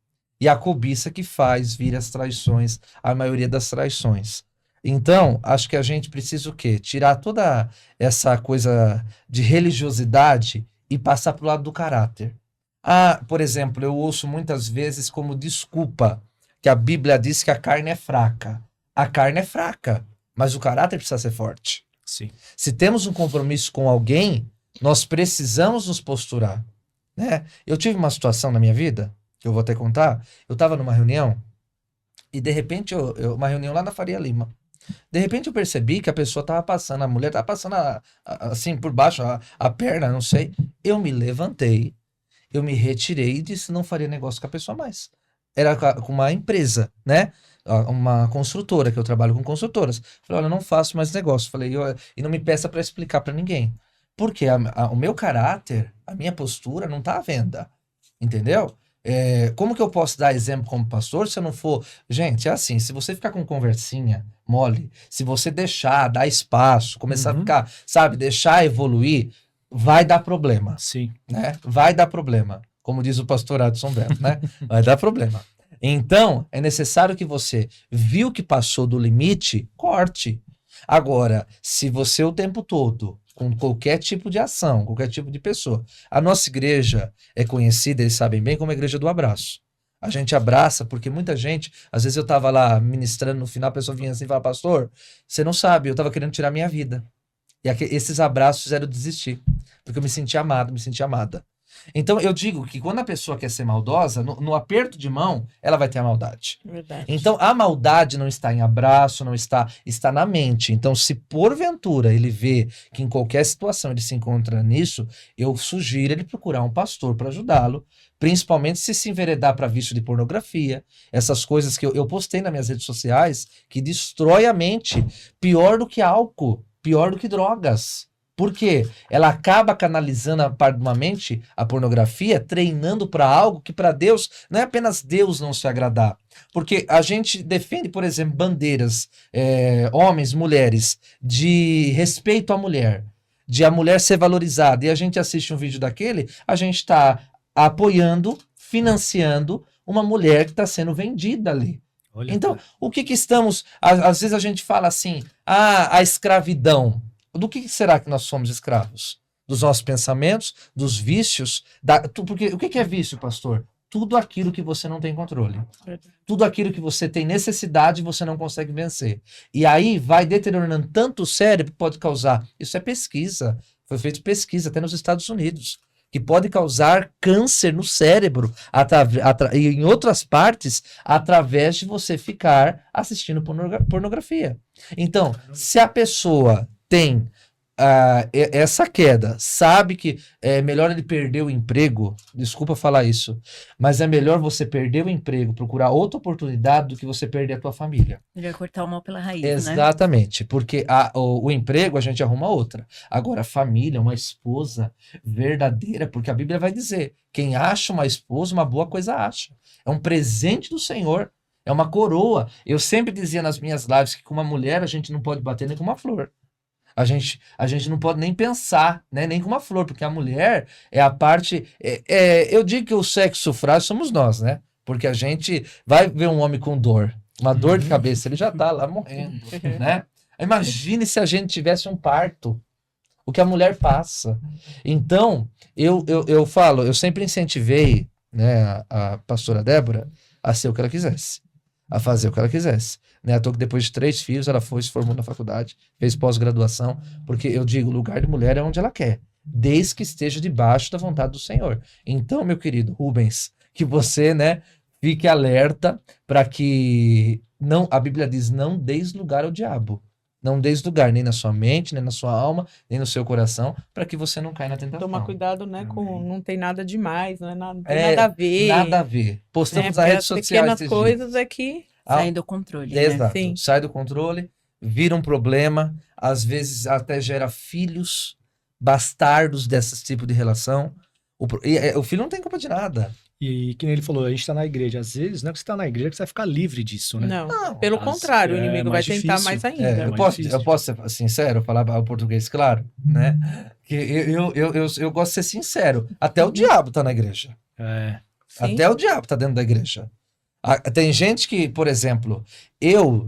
C: E a cobiça que faz vir as traições, a maioria das traições. Então, acho que a gente precisa o quê? Tirar toda essa coisa de religiosidade e passar pro lado do caráter. Por exemplo, eu ouço muitas vezes como desculpa que a Bíblia diz que a carne é fraca. A carne é fraca, mas o caráter precisa ser forte.
A: Sim.
C: Se temos um compromisso com alguém, nós precisamos nos posturar, né? Eu tive uma situação na minha vida, que eu vou até contar. Eu estava numa reunião e de repente, uma reunião lá na Faria Lima. De repente eu percebi que a pessoa estava passando, a mulher estava passando assim por baixo, a perna, não sei. Eu me levantei, eu me retirei e disse não faria negócio com a pessoa mais. Era com uma empresa, né? Uma construtora, que eu trabalho com construtoras. Falei, olha, eu não faço mais negócio. Falei, e não me peça para explicar para ninguém. Porque o meu caráter, a minha postura não está à venda. Entendeu? Como que eu posso dar exemplo como pastor se eu não for... Gente, é assim, se você ficar com conversinha mole, se você deixar, dar espaço, começar a ficar, sabe, deixar evoluir, vai dar problema.
A: Sim.
C: Né? Vai dar problema. Como diz o pastor Adson Bento, né? Vai dar problema. Então, é necessário que você viu que passou do limite, corte. Agora, se você o tempo todo com qualquer tipo de ação, qualquer tipo de pessoa. A nossa igreja é conhecida, eles sabem bem, como a igreja do abraço. A gente abraça, porque muita gente, às vezes eu estava lá ministrando, no final a pessoa vinha assim e falava, pastor, você não sabe, eu estava querendo tirar minha vida. E esses abraços fizeram desistir, porque eu me senti amado, me senti amada. Então eu digo que quando a pessoa quer ser maldosa, no aperto de mão, ela vai ter a maldade.
D: Verdade.
C: Então a maldade não está em abraço, está na mente. Então se porventura ele vê que em qualquer situação ele se encontra nisso, eu sugiro ele procurar um pastor para ajudá-lo, principalmente se enveredar para vício de pornografia, essas coisas que eu postei nas minhas redes sociais, que destrói a mente, pior do que álcool, pior do que drogas. Por quê? Ela acaba canalizando a parte de uma mente, a pornografia, treinando para algo que para Deus, não é apenas Deus não se agradar. Porque a gente defende, por exemplo, bandeiras, homens, mulheres, de respeito à mulher, de a mulher ser valorizada, e a gente assiste um vídeo daquele, a gente está apoiando, financiando uma mulher que está sendo vendida ali.
A: Olha,
C: Então,
A: cara.
C: o que estamos... Às vezes a gente fala assim, a escravidão. Do que será que nós somos escravos? Dos nossos pensamentos, dos vícios? Porque o que é vício, pastor? Tudo aquilo que você não tem controle. Tudo aquilo que você tem necessidade e você não consegue vencer. E aí vai deteriorando tanto o cérebro que pode causar. Isso é pesquisa. Foi feito pesquisa até nos Estados Unidos. Que pode causar câncer no cérebro e em outras partes através de você ficar assistindo pornografia. Então, se a pessoa tem essa queda, sabe que é melhor ele perder o emprego, desculpa falar isso, mas é melhor você perder o emprego, procurar outra oportunidade do que você perder a tua família.
B: Melhor cortar o mal pela raiz, né?
C: Exatamente, porque o emprego a gente arruma outra. Agora, a família, uma esposa verdadeira, porque a Bíblia vai dizer, quem acha uma esposa, uma boa coisa acha. É um presente do Senhor, é uma coroa. Eu sempre dizia nas minhas lives que com uma mulher a gente não pode bater nem com uma flor. A gente não pode nem pensar, né? Nem com uma flor, porque a mulher é a parte... eu digo que o sexo frágil somos nós, né? Porque a gente vai ver um homem com dor, uma dor de cabeça, ele já tá lá morrendo, né? Imagine se a gente tivesse um parto, o que a mulher passa. Então, eu falo, eu sempre incentivei, né, a pastora Débora a ser o que ela quisesse, a fazer o que ela quisesse. Né? À toa que depois de 3 filhos, ela se formou na faculdade, fez pós-graduação, porque eu digo, o lugar de mulher é onde ela quer, desde que esteja debaixo da vontade do Senhor. Então, meu querido Rubens, que você, né, fique alerta para que, não, a Bíblia diz, não deis lugar ao diabo. Não deis lugar nem na sua mente, nem na sua alma, nem no seu coração, para que você não caia na tentação.
D: Tomar cuidado, né? Não tem nada demais, não é nada, tem
C: É,
D: nada a ver.
C: Nada a ver. Postamos
D: né?
C: nas
D: Porque
C: redes
D: as
C: sociais
D: pequenas
C: esses
D: coisas
C: dias.
D: é que
B: Saem do controle, né?
C: Exato.
D: Sim.
C: Sai do controle, vira um problema, às vezes até gera filhos bastardos desse tipo de relação. O filho não tem culpa de nada.
A: E que nem ele falou, a gente tá na igreja. Às vezes, não é que você tá na igreja que você vai ficar livre disso, né?
D: não. Pelo contrário, o inimigo vai
A: mais
D: tentar
A: difícil.
D: mais ainda.
C: É,
A: mais
C: eu posso ser sincero, falar o português claro, né? Que eu gosto de ser sincero. Até o diabo tá na igreja.
A: É.
D: Sim.
C: Até o diabo tá dentro da igreja. Tem gente que, por exemplo,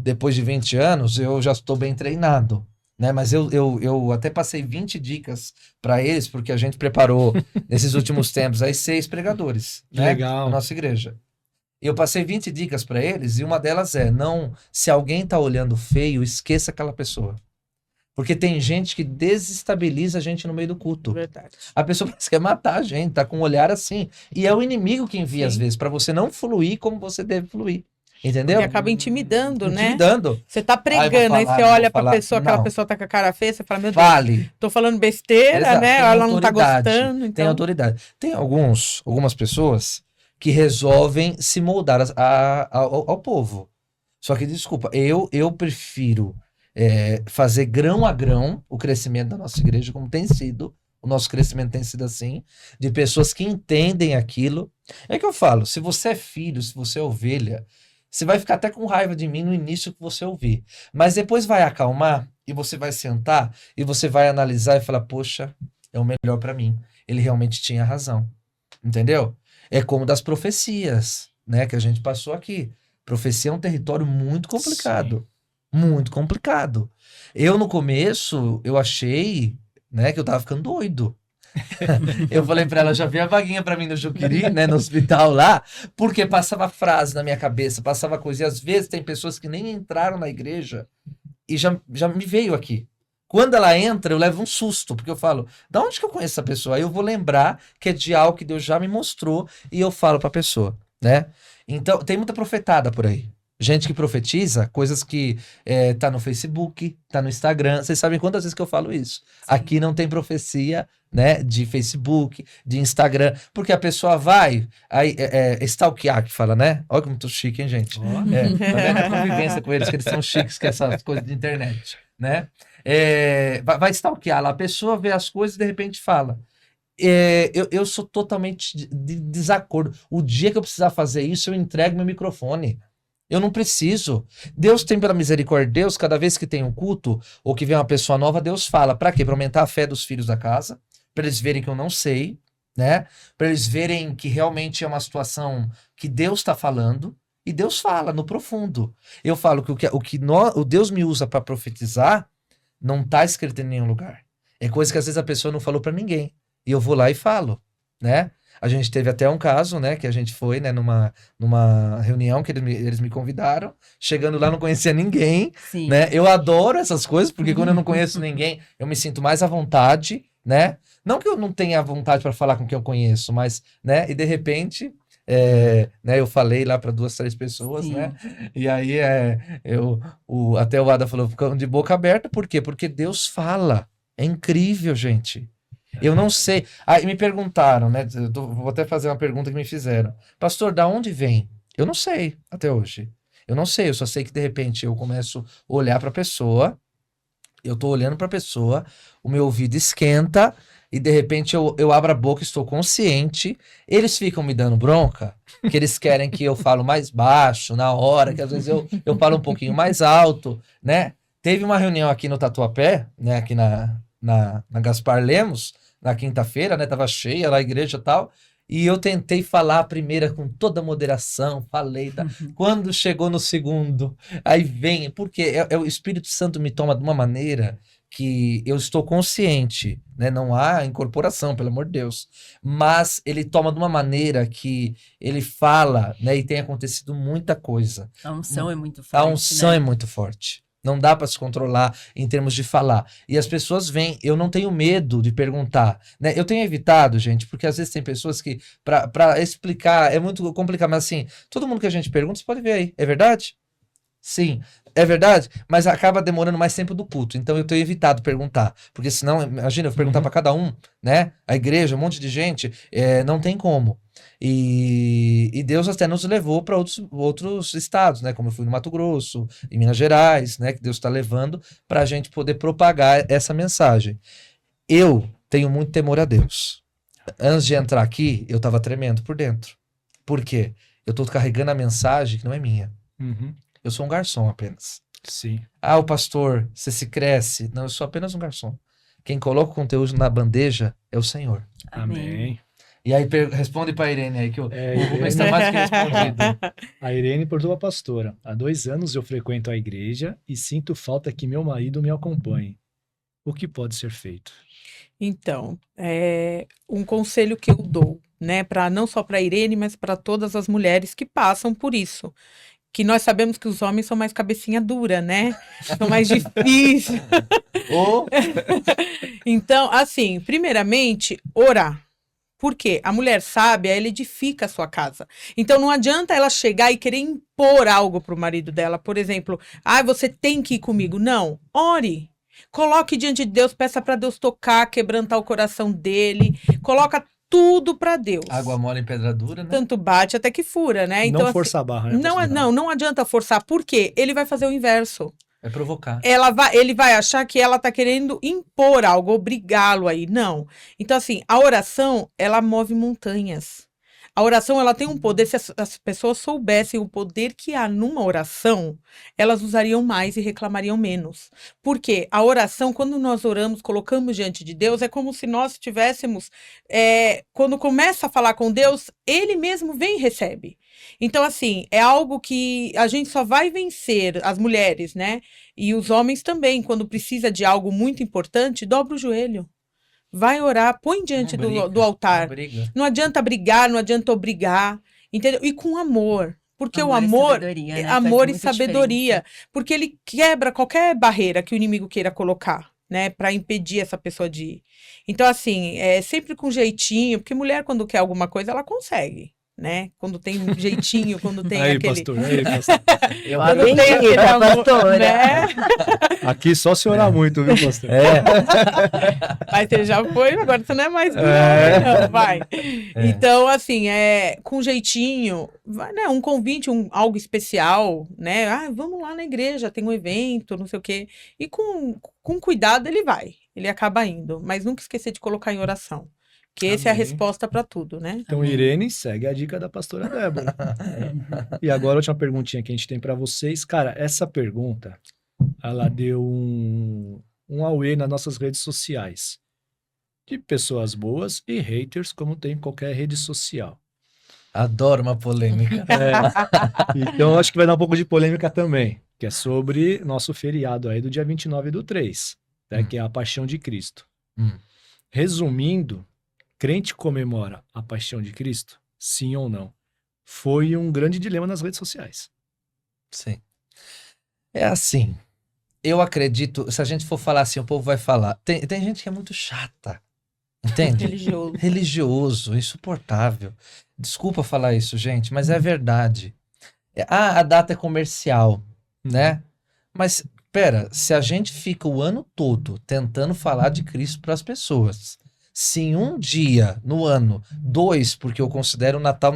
C: depois de 20 anos, eu já estou bem treinado, né? Mas eu até passei 20 dicas para eles, porque a gente preparou, nesses últimos tempos, aí 6 pregadores, né?
A: Legal.
C: Na nossa igreja. Eu passei 20 dicas para eles, e uma delas é, se alguém tá olhando feio, esqueça aquela pessoa. Porque tem gente que desestabiliza a gente no meio do culto.
D: Verdade.
C: A pessoa parece que quer matar a gente, tá com um olhar assim. E é o inimigo que envia, às vezes, para você não fluir como você deve fluir. Entendeu?
D: E acaba intimidando, né?
C: Intimidando.
D: Você tá pregando, aí
C: falar,
D: você
C: não
D: olha
C: vou
D: pra
C: falar.
D: pessoa, aquela
C: Não.
D: pessoa tá com a cara feia, você fala, meu Deus,
C: Fale.
D: tô falando besteira,
C: Exato,
D: né?
C: tem
D: Ela não tá
C: autoridade,
D: gostando,
C: Tem
D: então...
C: autoridade. Tem algumas pessoas que resolvem se moldar ao povo. Só que, desculpa, eu prefiro fazer grão a grão o crescimento da nossa igreja, como tem sido. O nosso crescimento tem sido assim, de pessoas que entendem aquilo. É que eu falo, se você é filho, se você é ovelha, você vai ficar até com raiva de mim no início que você ouvir. Mas depois vai acalmar e você vai sentar e você vai analisar e falar, poxa, é o melhor para mim. Ele realmente tinha razão. Entendeu? É como das profecias, né, que a gente passou aqui. Profecia é um território muito complicado. Muito complicado. Eu, no começo, eu achei né? Que eu tava ficando doido. Eu falei pra ela, já vi a vaguinha pra mim no Juqueri, né, no hospital lá, porque passava frase na minha cabeça, passava coisa. E às vezes tem pessoas que nem entraram na igreja e já me veio aqui. Quando ela entra, eu levo um susto, porque eu falo, da onde que eu conheço essa pessoa? Aí eu vou lembrar que é de algo que Deus já me mostrou e eu falo pra pessoa, né? Então, tem muita profetada por aí. Gente que profetiza coisas que tá no Facebook, tá no Instagram. Vocês sabem quantas vezes que eu falo isso? Aqui não tem profecia, né, de Facebook, de Instagram, porque a pessoa vai aí, stalkear, que fala, né? Olha como eu tô chique, hein, gente?
A: Ó.
C: Tá vendo a convivência com eles, que eles são chiques com essas coisas de internet, né? Vai stalkear lá, a pessoa vê as coisas e de repente fala. Eu sou totalmente de desacordo. O dia que eu precisar fazer isso, eu entrego meu microfone. Eu não preciso. Deus tem, pela misericórdia de Deus, cada vez que tem um culto ou que vem uma pessoa nova, Deus fala. Pra quê? Pra aumentar a fé dos filhos da casa, pra eles verem que eu não sei, né? Pra eles verem que realmente é uma situação que Deus tá falando. E Deus fala no profundo. Eu falo que o Deus me usa pra profetizar não tá escrito em nenhum lugar. É coisa que às vezes a pessoa não falou pra ninguém. E eu vou lá e falo, né? A gente teve até um caso, né, que a gente foi, né, numa reunião que eles me convidaram. Chegando lá, não conhecia ninguém,
B: Sim.
C: né? Eu adoro essas coisas, porque quando eu não conheço ninguém, eu me sinto mais à vontade, né? Não que eu não tenha vontade para falar com quem eu conheço, mas, né? E de repente, né, eu falei lá para 2, 3 pessoas,
B: Sim.
C: né? E aí até o Ada falou, ficando de boca aberta, por quê? Porque Deus fala. É incrível, gente. Eu não sei. Aí me perguntaram, né? Vou até fazer uma pergunta que me fizeram. Pastor, da onde vem? Eu não sei até hoje. Eu não sei, eu só sei que de repente eu começo a olhar para a pessoa, eu tô olhando para a pessoa, o meu ouvido esquenta e de repente eu abro a boca, estou consciente. Eles ficam me dando bronca, que eles querem que eu falo mais baixo na hora, que às vezes eu falo um pouquinho mais alto, né? Teve uma reunião aqui no Tatuapé, né? Aqui na Gaspar Lemos, na quinta-feira, né? Tava cheia lá a igreja e tal. E eu tentei falar a primeira com toda moderação, falei, tá? Quando chegou no segundo, aí vem, porque o Espírito Santo me toma de uma maneira que eu estou consciente, né? Não há incorporação, pelo amor de Deus. Mas ele toma de uma maneira que ele fala, né? E tem acontecido muita coisa.
B: A unção é muito
C: A
B: forte,
C: unção
B: né?
C: é muito forte. Não dá para se controlar em termos de falar. E as pessoas vêm, eu não tenho medo de perguntar, né? Eu tenho evitado, gente, porque às vezes tem pessoas que, para explicar, é muito complicado, mas assim, todo mundo que a gente pergunta, você pode ver aí, é verdade? Sim, é verdade, mas acaba demorando mais tempo do culto, então eu tenho evitado perguntar, porque senão, imagina, eu perguntar para cada um, né? A igreja, um monte de gente, não tem como. E Deus até nos levou para outros estados, né? Como eu fui no Mato Grosso, em Minas Gerais, né? Que Deus está levando para a gente poder propagar essa mensagem. Eu tenho muito temor a Deus. Antes de entrar aqui, eu estava tremendo por dentro. Por quê? Eu estou carregando a mensagem que não é minha.
A: Uhum.
C: Eu sou um garçom apenas.
A: Sim.
C: Ah, o pastor, você se cresce. Não, eu sou apenas um garçom. Quem coloca o conteúdo na bandeja é o Senhor.
A: Amém.
C: E aí responde para a Irene aí, que o
A: Irene.
C: Rubens está mais que respondido.
A: A Irene perdoa a pastora. Há 2 anos eu frequento a igreja e sinto falta que meu marido me acompanhe. O que pode ser feito?
D: Então, um conselho que eu dou, né, não só para a Irene, mas para todas as mulheres que passam por isso. Que nós sabemos que os homens são mais cabecinha dura, né? São mais difíceis. Então, assim, primeiramente, orar. Por quê? A mulher sábia, ela edifica a sua casa. Então, não adianta ela chegar e querer impor algo para o marido dela. Por exemplo, você tem que ir comigo. Não, ore. Coloque diante de Deus, peça para Deus tocar, quebrantar o coração dele. Coloca tudo para Deus.
C: Água mole em pedra dura, né?
D: Tanto bate até que fura, né? Então,
A: não forçar a barra, né?
D: Não adianta forçar. Por quê? Ele vai fazer o inverso.
C: É provocar.
D: Ele vai achar que ela tá querendo impor algo, obrigá-lo aí. Não. Então, assim, a oração, ela move montanhas. A oração, ela tem um poder, se as pessoas soubessem o poder que há numa oração, elas usariam mais e reclamariam menos. Porque a oração, quando nós oramos, colocamos diante de Deus, é como se nós tivéssemos, quando começa a falar com Deus, Ele mesmo vem e recebe. Então, assim, é algo que a gente só vai vencer, as mulheres, né? E os homens também, quando precisa de algo muito importante, dobra o joelho. vai orar, põe diante
C: Não briga,
D: do altar.
C: não briga.
D: Não adianta brigar, não adianta obrigar, entendeu? E com amor. Porque o amor,
B: sabedoria, né?
D: amor
B: Faz
D: e
B: muita
D: sabedoria.
B: diferença.
D: Porque ele quebra qualquer barreira que o inimigo queira colocar, né? Pra impedir essa pessoa de ir. Então, assim, é sempre com jeitinho, porque mulher, quando quer alguma coisa, ela consegue, né? Quando tem um jeitinho, quando tem
A: Aí,
D: aquele.
A: pastor, aí, pastor.
C: Eu
D: Quando
B: Bem
D: tem aquele
B: dita,
D: amor,
B: pastora.
D: né?
A: Aqui só se orar muito, viu, pastor?
C: É,
D: Mas você já foi, agora você não é mais não, vai. Então, assim, com jeitinho, vai, né? Um convite, algo especial, né? Ah, vamos lá na igreja, tem um evento, não sei o quê. E com cuidado ele vai, ele acaba indo. Mas nunca esquecer de colocar em oração. Que essa é a
A: Amém.
D: resposta para tudo, né?
A: Então, Irene, segue a dica da pastora Débora. E agora, a última perguntinha que a gente tem para vocês. Cara, essa pergunta, ela deu um auê nas nossas redes sociais. De pessoas boas e haters, como tem em qualquer rede social.
C: adoro uma polêmica.
A: Então, acho que vai dar um pouco de polêmica também, que é sobre nosso feriado aí do dia 29/3, né, que é a Paixão de Cristo. Resumindo, crente comemora a Paixão de Cristo? Sim ou não? Foi um grande dilema nas redes sociais.
C: Sim. É assim, eu acredito, se a gente for falar assim, o povo vai falar. Tem gente que é muito chata, entende?
D: Religioso.
C: Religioso, insuportável. Desculpa falar isso, gente, mas é verdade. A data é comercial, né? Mas, pera, se a gente fica o ano todo tentando falar de Cristo para as pessoas, se em um dia no ano, 2, porque eu considero o Natal,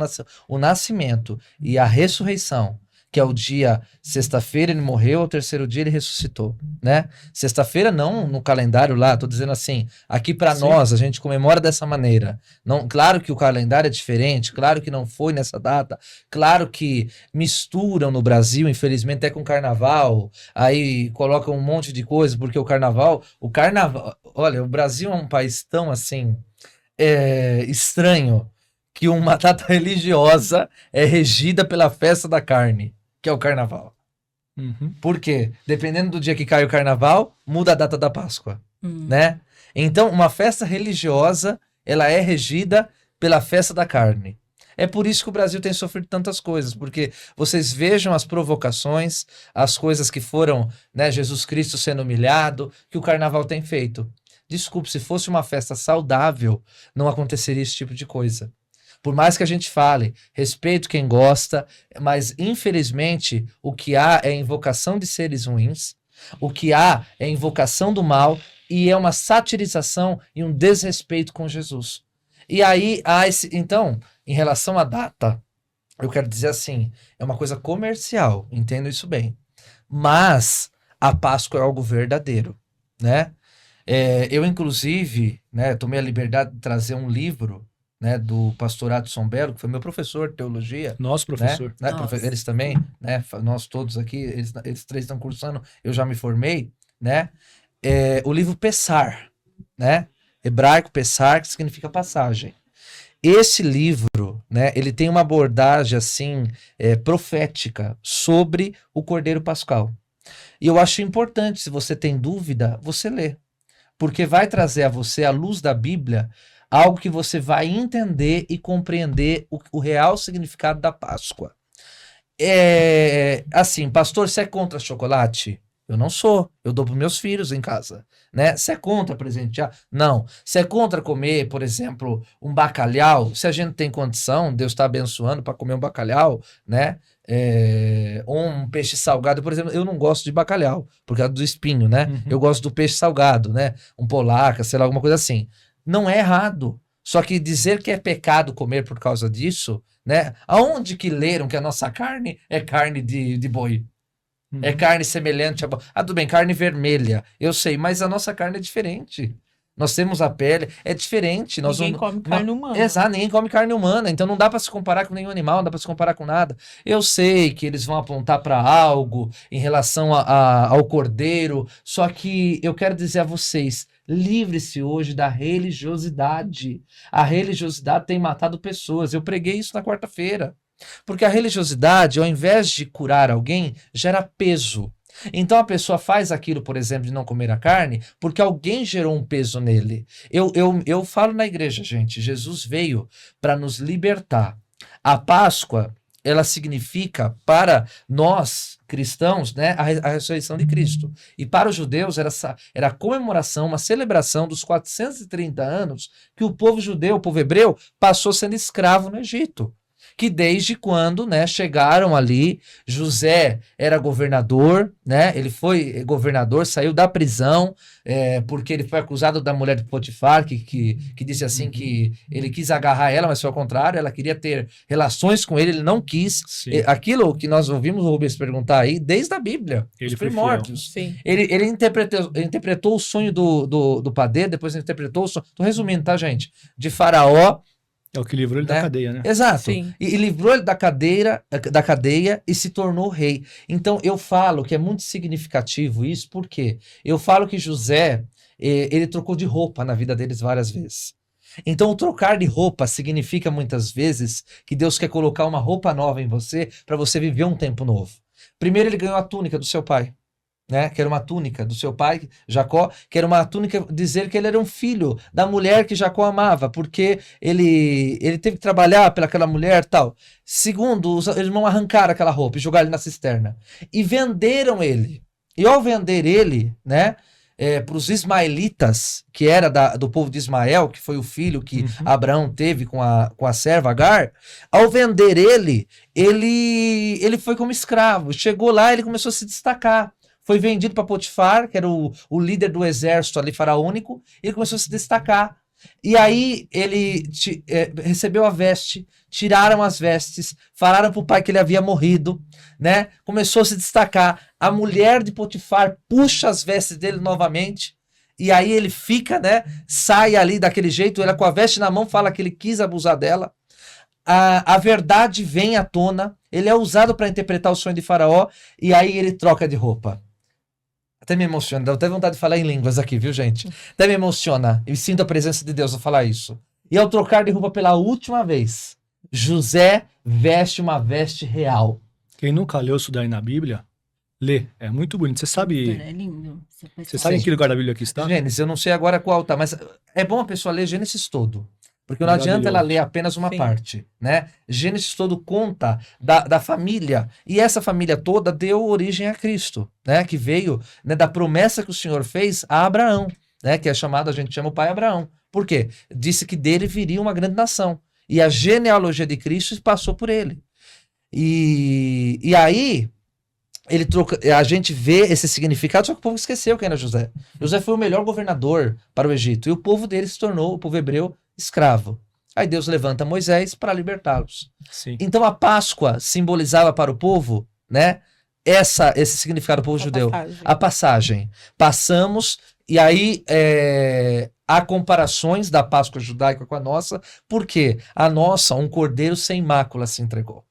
C: o nascimento e a ressurreição, que é o dia, sexta-feira ele morreu, ao terceiro dia ele ressuscitou, né? Sexta-feira não no calendário lá, tô dizendo assim, aqui para
A: Sim.
C: nós a gente comemora dessa maneira. Não, claro que o calendário é diferente, claro que não foi nessa data, claro que misturam no Brasil, infelizmente até com carnaval, aí colocam um monte de coisa, porque o carnaval, olha, o Brasil é um país tão assim, estranho, que uma data religiosa é regida pela festa da carne, que é o carnaval.
A: Uhum.
C: Por quê? Dependendo do dia que cai o carnaval, muda a data da Páscoa, né? Então, uma festa religiosa, ela é regida pela festa da carne. É por isso que o Brasil tem sofrido tantas coisas, porque vocês vejam as provocações, as coisas que foram, né, Jesus Cristo sendo humilhado, que o carnaval tem feito. Desculpe, se fosse uma festa saudável, não aconteceria esse tipo de coisa. Por mais que a gente fale, respeito quem gosta, mas infelizmente o que há é invocação de seres ruins, o que há é invocação do mal e é uma satirização e um desrespeito com Jesus. E aí há então, em relação à data, eu quero dizer assim, é uma coisa comercial, entendo isso bem. Mas a Páscoa é algo verdadeiro, né? Eu, inclusive, né, tomei a liberdade de trazer um livro, né, do pastor Adson Belo, que foi meu professor de teologia.
A: Nosso professor.
C: Né?
B: Nossa.
C: Eles também, né? Nós todos aqui, eles três estão cursando, eu já me formei, né? O livro Pessar, né? Hebraico Pessar, que significa passagem. Esse livro, né, ele tem uma abordagem assim, profética sobre o Cordeiro Pascal. E eu acho importante, se você tem dúvida, você lê. Porque vai trazer a você, à luz da Bíblia, algo que você vai entender e compreender o real significado da Páscoa. Assim, pastor, você é contra chocolate? Eu não sou, eu dou para meus filhos em casa, né? Você é contra presentear? Não. Você é contra comer, por exemplo, um bacalhau? Se a gente tem condição, Deus está abençoando para comer um bacalhau, né? Ou um peixe salgado, por exemplo, eu não gosto de bacalhau, por causa do espinho, né?
A: Uhum.
C: Eu gosto do peixe salgado, né? Um polaca, sei lá, alguma coisa assim. Não é errado. Só que dizer que é pecado comer por causa disso, né? Aonde que leram que a nossa carne é carne de boi? É carne semelhante a... tudo bem, carne vermelha. Eu sei, mas a nossa carne é diferente. Nós temos a pele, é diferente.
D: Ninguém come carne humana.
C: Exato, ninguém come carne humana. Então não dá para se comparar com nenhum animal, não dá para se comparar com nada. Eu sei que eles vão apontar para algo em relação ao cordeiro, só que eu quero dizer a vocês, livre-se hoje da religiosidade. A religiosidade tem matado pessoas. Eu preguei isso na quarta-feira. Porque a religiosidade, ao invés de curar alguém, gera peso. Então a pessoa faz aquilo, por exemplo, de não comer a carne, porque alguém gerou um peso nele. Eu falo na igreja, gente, Jesus veio para nos libertar. A Páscoa, ela significa para nós cristãos, né, a ressurreição de Cristo. E para os judeus era a comemoração, uma celebração dos 430 anos que o povo judeu, o povo hebreu, passou sendo escravo no Egito. Que desde quando, né, chegaram ali, José era governador, né, ele foi governador, saiu da prisão, porque ele foi acusado da mulher de Potifar, que disse assim que ele quis agarrar ela, mas foi ao contrário, ela queria ter relações com ele não quis.
A: Sim.
C: Aquilo que nós ouvimos o Rubens perguntar aí, desde a Bíblia,
A: Ele
C: os
A: foi
C: primórdios.
D: Sim.
C: Ele interpretou o sonho do padeiro, depois ele interpretou o sonho, tô resumindo, tá, gente? De Faraó.
A: É o que livrou ele
C: Né?
A: da cadeia, né?
C: Exato.
D: Sim.
C: E livrou ele da cadeia e se tornou rei. Então eu falo que é muito significativo isso, porque eu falo que José, ele trocou de roupa na vida deles várias vezes. Então o trocar de roupa significa muitas vezes que Deus quer colocar uma roupa nova em você para você viver um tempo novo. Primeiro ele ganhou a túnica do seu pai. Né, que era uma túnica do seu pai, Jacó, que era uma túnica dizer que ele era um filho da mulher que Jacó amava, porque ele teve que trabalhar pelaquela mulher e tal. Segundo, os irmãos arrancaram aquela roupa e jogaram ele na cisterna. E venderam ele. E ao vender ele, né, para os ismaelitas, que era do povo de Ismael, que foi o filho que Abraão teve com a serva Agar, ao vender ele foi como escravo. Chegou lá, ele começou a se destacar. Foi vendido para Potifar, que era o líder do exército ali faraônico, e ele começou a se destacar. E aí ele recebeu a veste, tiraram as vestes, falaram para o pai que ele havia morrido, né? Começou a se destacar. A mulher de Potifar puxa as vestes dele novamente, e aí ele fica, né? Sai ali daquele jeito, ela com a veste na mão fala que ele quis abusar dela. A verdade vem à tona, ele é usado para interpretar o sonho de Faraó, e aí ele troca de roupa. Até me emociona, dá até vontade de falar em línguas aqui, viu, gente? Até me emociona, e sinto a presença de Deus ao falar isso. E ao trocar de roupa pela última vez, José veste uma veste real.
A: Quem nunca leu isso daí na Bíblia, lê. É muito bonito. Você sabe...
B: É lindo.
A: Você sabe em que lugar da Bíblia que está?
C: Gênesis, eu não sei agora qual tá, mas é bom a pessoa ler Gênesis todo. Porque não adianta ela ler apenas uma
D: Sim.
C: parte, né? Gênesis todo conta da família, e essa família toda deu origem a Cristo, né? Que veio, né, da promessa que o Senhor fez a Abraão, né? Que é chamado, a gente chama o pai Abraão. Por quê? Disse que dele viria uma grande nação. E a genealogia de Cristo passou por ele. E aí... a gente vê esse significado, só que o povo esqueceu quem era José. José foi o melhor governador para o Egito, e o povo dele se tornou, o povo hebreu, escravo. Aí Deus levanta Moisés para libertá-los.
A: Sim.
C: Então a Páscoa simbolizava para o povo, né, esse significado do povo judeu. A passagem. Passamos, e aí há comparações da Páscoa judaica com a nossa, porque a nossa, um cordeiro sem mácula se entregou.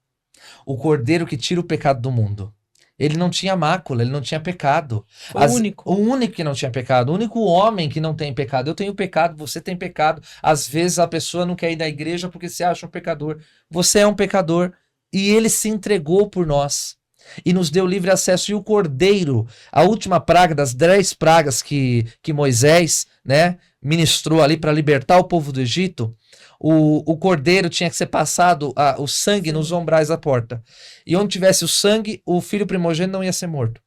C: O cordeiro que tira o pecado do mundo. Ele não tinha mácula, ele não tinha pecado.
D: Foi o único.
C: O único que não tinha pecado, o único homem que não tem pecado. Eu tenho pecado, você tem pecado. Às vezes a pessoa não quer ir na igreja porque se acha um pecador. Você é um pecador, e ele se entregou por nós e nos deu livre acesso. E o cordeiro, a última praga das 10 pragas que Moisés, né, ministrou ali para libertar o povo do Egito, o cordeiro tinha que ser passado o sangue nos umbrais da porta. E onde tivesse o sangue, o filho primogênito não ia ser morto.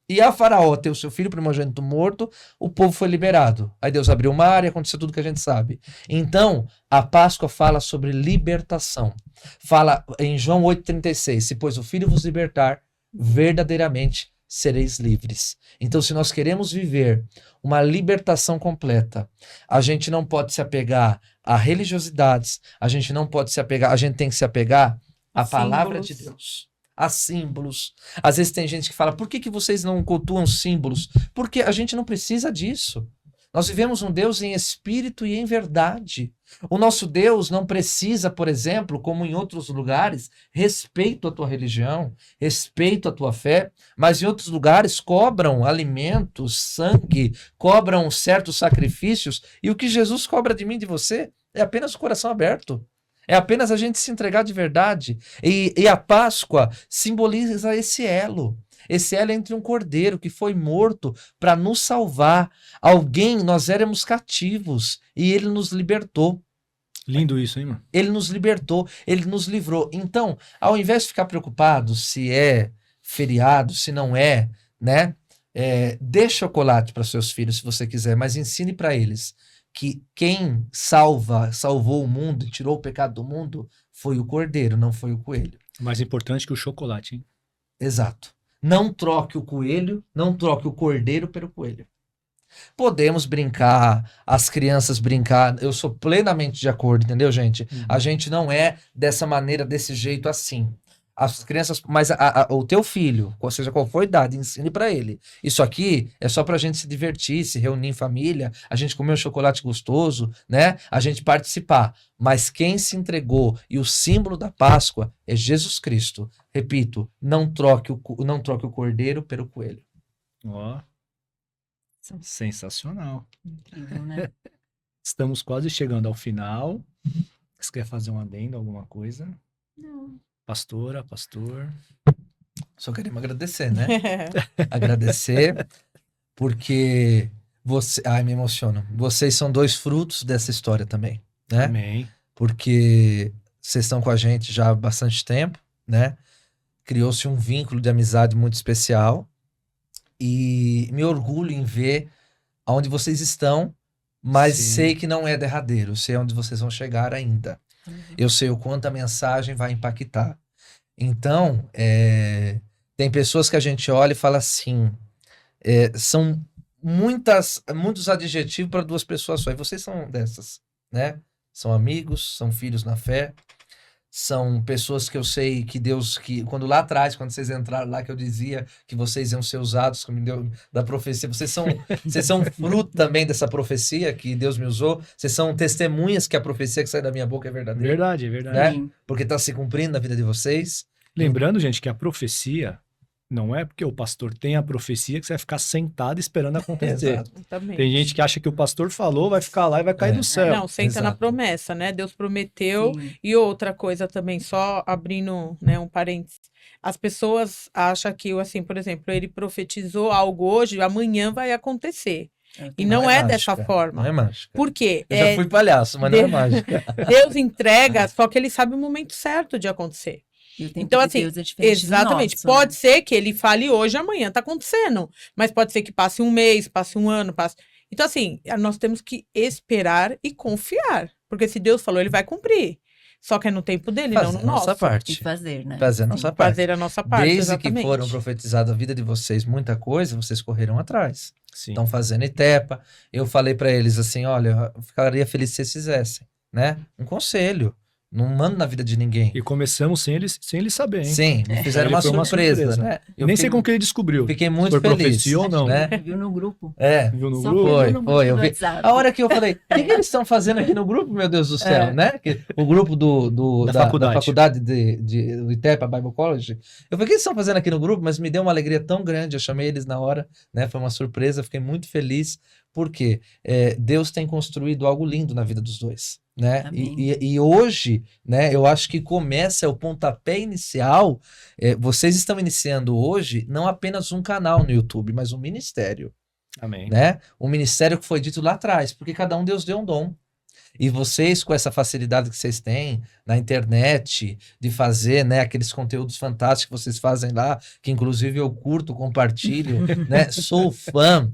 C: E a Faraó ter o seu filho primogênito morto, o povo foi liberado. Aí Deus abriu o mar e aconteceu tudo que a gente sabe. Então, a Páscoa fala sobre libertação. Fala em João 8,36, se pois o filho vos libertar, verdadeiramente sereis livres. Então, se nós queremos viver uma libertação completa, a gente não pode se apegar a religiosidades, a gente não pode se apegar, a gente tem que se apegar à palavra de Deus, a símbolos. Às vezes tem gente que fala, por que vocês não cultuam símbolos? Porque a gente não precisa disso. Nós vivemos um Deus em espírito e em verdade. O nosso Deus não precisa, por exemplo, como em outros lugares, respeito à tua religião, respeito à tua fé, mas em outros lugares cobram alimentos, sangue, cobram certos sacrifícios, e o que Jesus cobra de mim e de você é apenas o coração aberto. É apenas a gente se entregar de verdade. E a Páscoa simboliza esse elo. Esse elo é entre um cordeiro que foi morto para nos salvar. Nós éramos cativos e ele nos libertou.
A: Lindo isso, hein, mano?
C: Ele nos libertou, ele nos livrou. Então, ao invés de ficar preocupado se é feriado, se não é, né? Dê chocolate para seus filhos se você quiser, mas ensine para eles que quem salvou o mundo e tirou o pecado do mundo foi o cordeiro, não foi o coelho.
A: Mais importante que o chocolate, hein?
C: Exato. Não troque o coelho, não troque o cordeiro pelo coelho. Podemos brincar, as crianças brincar, eu sou plenamente de acordo, entendeu, gente? A gente não é dessa maneira, desse jeito assim. As crianças, mas o teu filho, ou seja, qual for a idade, ensine para ele. Isso aqui é só pra gente se divertir, se reunir em família, a gente comer um chocolate gostoso, né? A gente participar. Mas quem se entregou e o símbolo da Páscoa é Jesus Cristo. Repito, não troque o cordeiro pelo coelho.
A: Ó, sensacional.
B: Incrível, né?
A: Estamos quase chegando ao final. Você quer fazer um adendo, alguma coisa?
B: Não.
A: Pastora, pastor.
C: Só queremos agradecer, né? Agradecer, porque me emociono. Vocês são 2 frutos dessa história também, né?
A: Amém.
C: Porque vocês estão com a gente já há bastante tempo, né? Criou-se um vínculo de amizade muito especial e me orgulho em ver aonde vocês estão, mas
A: Sim.
C: sei que não é derradeiro, sei onde vocês vão chegar ainda. Eu sei o quanto a mensagem vai impactar. Então, tem pessoas que a gente olha e fala assim, são muitos adjetivos para 2 pessoas só, e vocês são dessas, né? São amigos, são filhos na fé, são pessoas que eu sei que Deus, quando lá atrás, quando vocês entraram lá, que eu dizia que vocês iam ser usados, que me deu da profecia, vocês são fruto também dessa profecia que Deus me usou, vocês são testemunhas que a profecia que sai da minha boca é verdadeira.
A: Verdade, é verdade.
C: Né? Porque está se cumprindo na vida de vocês.
A: Lembrando, gente, que a profecia não é porque o pastor tem a profecia que você vai ficar sentado esperando acontecer.
C: Exato.
D: Exatamente.
A: Tem gente que acha que o pastor falou, vai ficar lá e vai cair do céu.
D: Não, senta na
C: Exato.
D: promessa, né? Deus prometeu.
B: Sim.
D: E outra coisa também, só abrindo, né, um parênteses. As pessoas acham que, assim, por exemplo, ele profetizou algo hoje, amanhã vai acontecer. E não é dessa
C: mágica,
D: forma.
C: Não é mágica.
D: Por quê?
C: Eu já fui palhaço, mas não é mágica.
D: Deus entrega, só que ele sabe o momento certo de acontecer.
B: E o tempo
D: Então,
B: de
D: assim,
B: Deus é diferente do
D: exatamente.
B: nosso,
D: Pode
B: né?
D: ser que ele fale hoje, amanhã tá acontecendo. Mas pode ser que passe um mês, passe um ano, passe. Então, assim, nós temos que esperar e confiar. Porque se Deus falou, ele vai cumprir. Só que é no tempo dele, não
C: Fazer
D: no
C: a nossa
D: nosso.
B: E
C: parte.
B: fazer, né?
C: Fazer a nossa parte.
D: Fazer a nossa parte.
C: Desde
D: exatamente.
C: que foram profetizados a vida de vocês, muita coisa, vocês correram atrás.
A: Sim.
C: Estão fazendo etepa. Eu falei para eles assim, olha, eu ficaria feliz se vocês fizessem, né? Um conselho. Não mando na vida de ninguém.
A: E começamos sem ele saber, hein?
C: Sim, me fizeram
A: Ele
C: uma
A: foi uma
C: surpresa,
A: surpresa.
C: né? Eu
A: Nem sei
C: fiquei-
A: como que ele descobriu.
C: Fiquei muito
A: Foi
C: feliz.
A: profecia ou não?
C: Né?
B: Viu no grupo.
A: Viu no
B: Só
A: grupo?
C: Foi,
B: viu no grupo
C: foi, eu
B: do
C: vi.
B: WhatsApp.
C: A hora que eu falei, o que eles estão fazendo aqui no grupo, meu Deus do céu, né? O grupo
A: Da
C: da
A: faculdade.
C: faculdade do ITEPA Bible College. Eu falei, o que eles estão fazendo aqui no grupo? Mas me deu uma alegria tão grande, eu chamei eles na hora, né? Foi uma surpresa, fiquei muito feliz, porque Deus tem construído algo lindo na vida dos dois. Né?
B: Amém.
C: E hoje, né, eu acho que começa o pontapé inicial. Vocês estão iniciando hoje não apenas um canal no YouTube, mas um ministério.
A: Amém.
C: Né? Um ministério que foi dito lá atrás, porque cada um Deus deu um dom. E vocês, com essa facilidade que vocês têm na internet, de fazer, né, aqueles conteúdos fantásticos que vocês fazem lá, que inclusive eu curto, compartilho, né? Sou fã.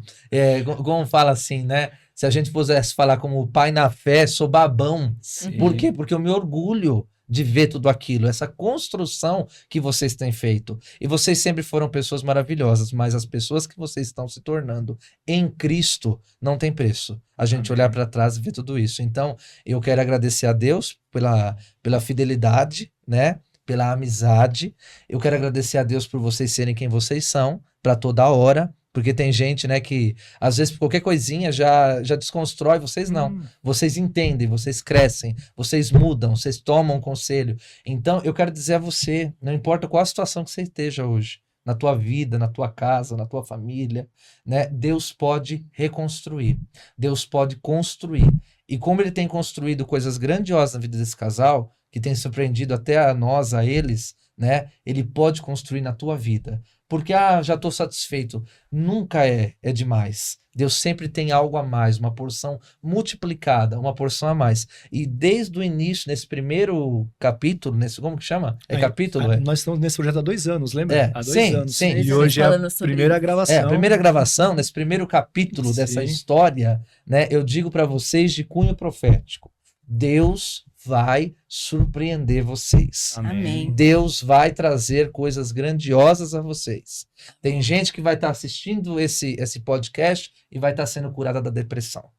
C: Como fala assim, né? Se a gente pudesse falar como pai na fé, sou babão.
A: Sim.
C: Por quê? Porque eu me orgulho de ver tudo aquilo, essa construção que vocês têm feito. E vocês sempre foram pessoas maravilhosas, mas as pessoas que vocês estão se tornando em Cristo não tem preço. A gente
A: Amém.
C: olhar para trás e ver tudo isso. Então, eu quero agradecer a Deus pela fidelidade, né? Pela amizade. Eu quero agradecer a Deus por vocês serem quem vocês são, para toda hora. Porque tem gente, né, que às vezes qualquer coisinha já desconstrói, vocês não. Vocês entendem, vocês crescem, vocês mudam, vocês tomam conselho. Então, eu quero dizer a você, não importa qual a situação que você esteja hoje, na tua vida, na tua casa, na tua família, né, Deus pode reconstruir, Deus pode construir. E como ele tem construído coisas grandiosas na vida desse casal, que tem surpreendido até a nós, a eles, né? Ele pode construir na tua vida. Porque, já estou satisfeito. Nunca é demais. Deus sempre tem algo a mais, uma porção multiplicada, uma porção a mais. E desde o início, nesse primeiro capítulo, como que chama? Capítulo?
A: Nós estamos nesse projeto há 2 anos, lembra?
C: É,
A: há 2
C: sim,
A: anos.
C: sim.
A: E hoje é a
B: Falando sobre
A: primeira
B: isso.
A: gravação.
C: A primeira gravação, nesse primeiro capítulo dessa
A: Sim.
C: história, né? Eu digo para vocês de cunho profético. Deus vai surpreender vocês.
B: Amém.
C: Deus vai trazer coisas grandiosas a vocês. Tem gente que vai estar assistindo esse podcast e vai estar sendo curada da depressão.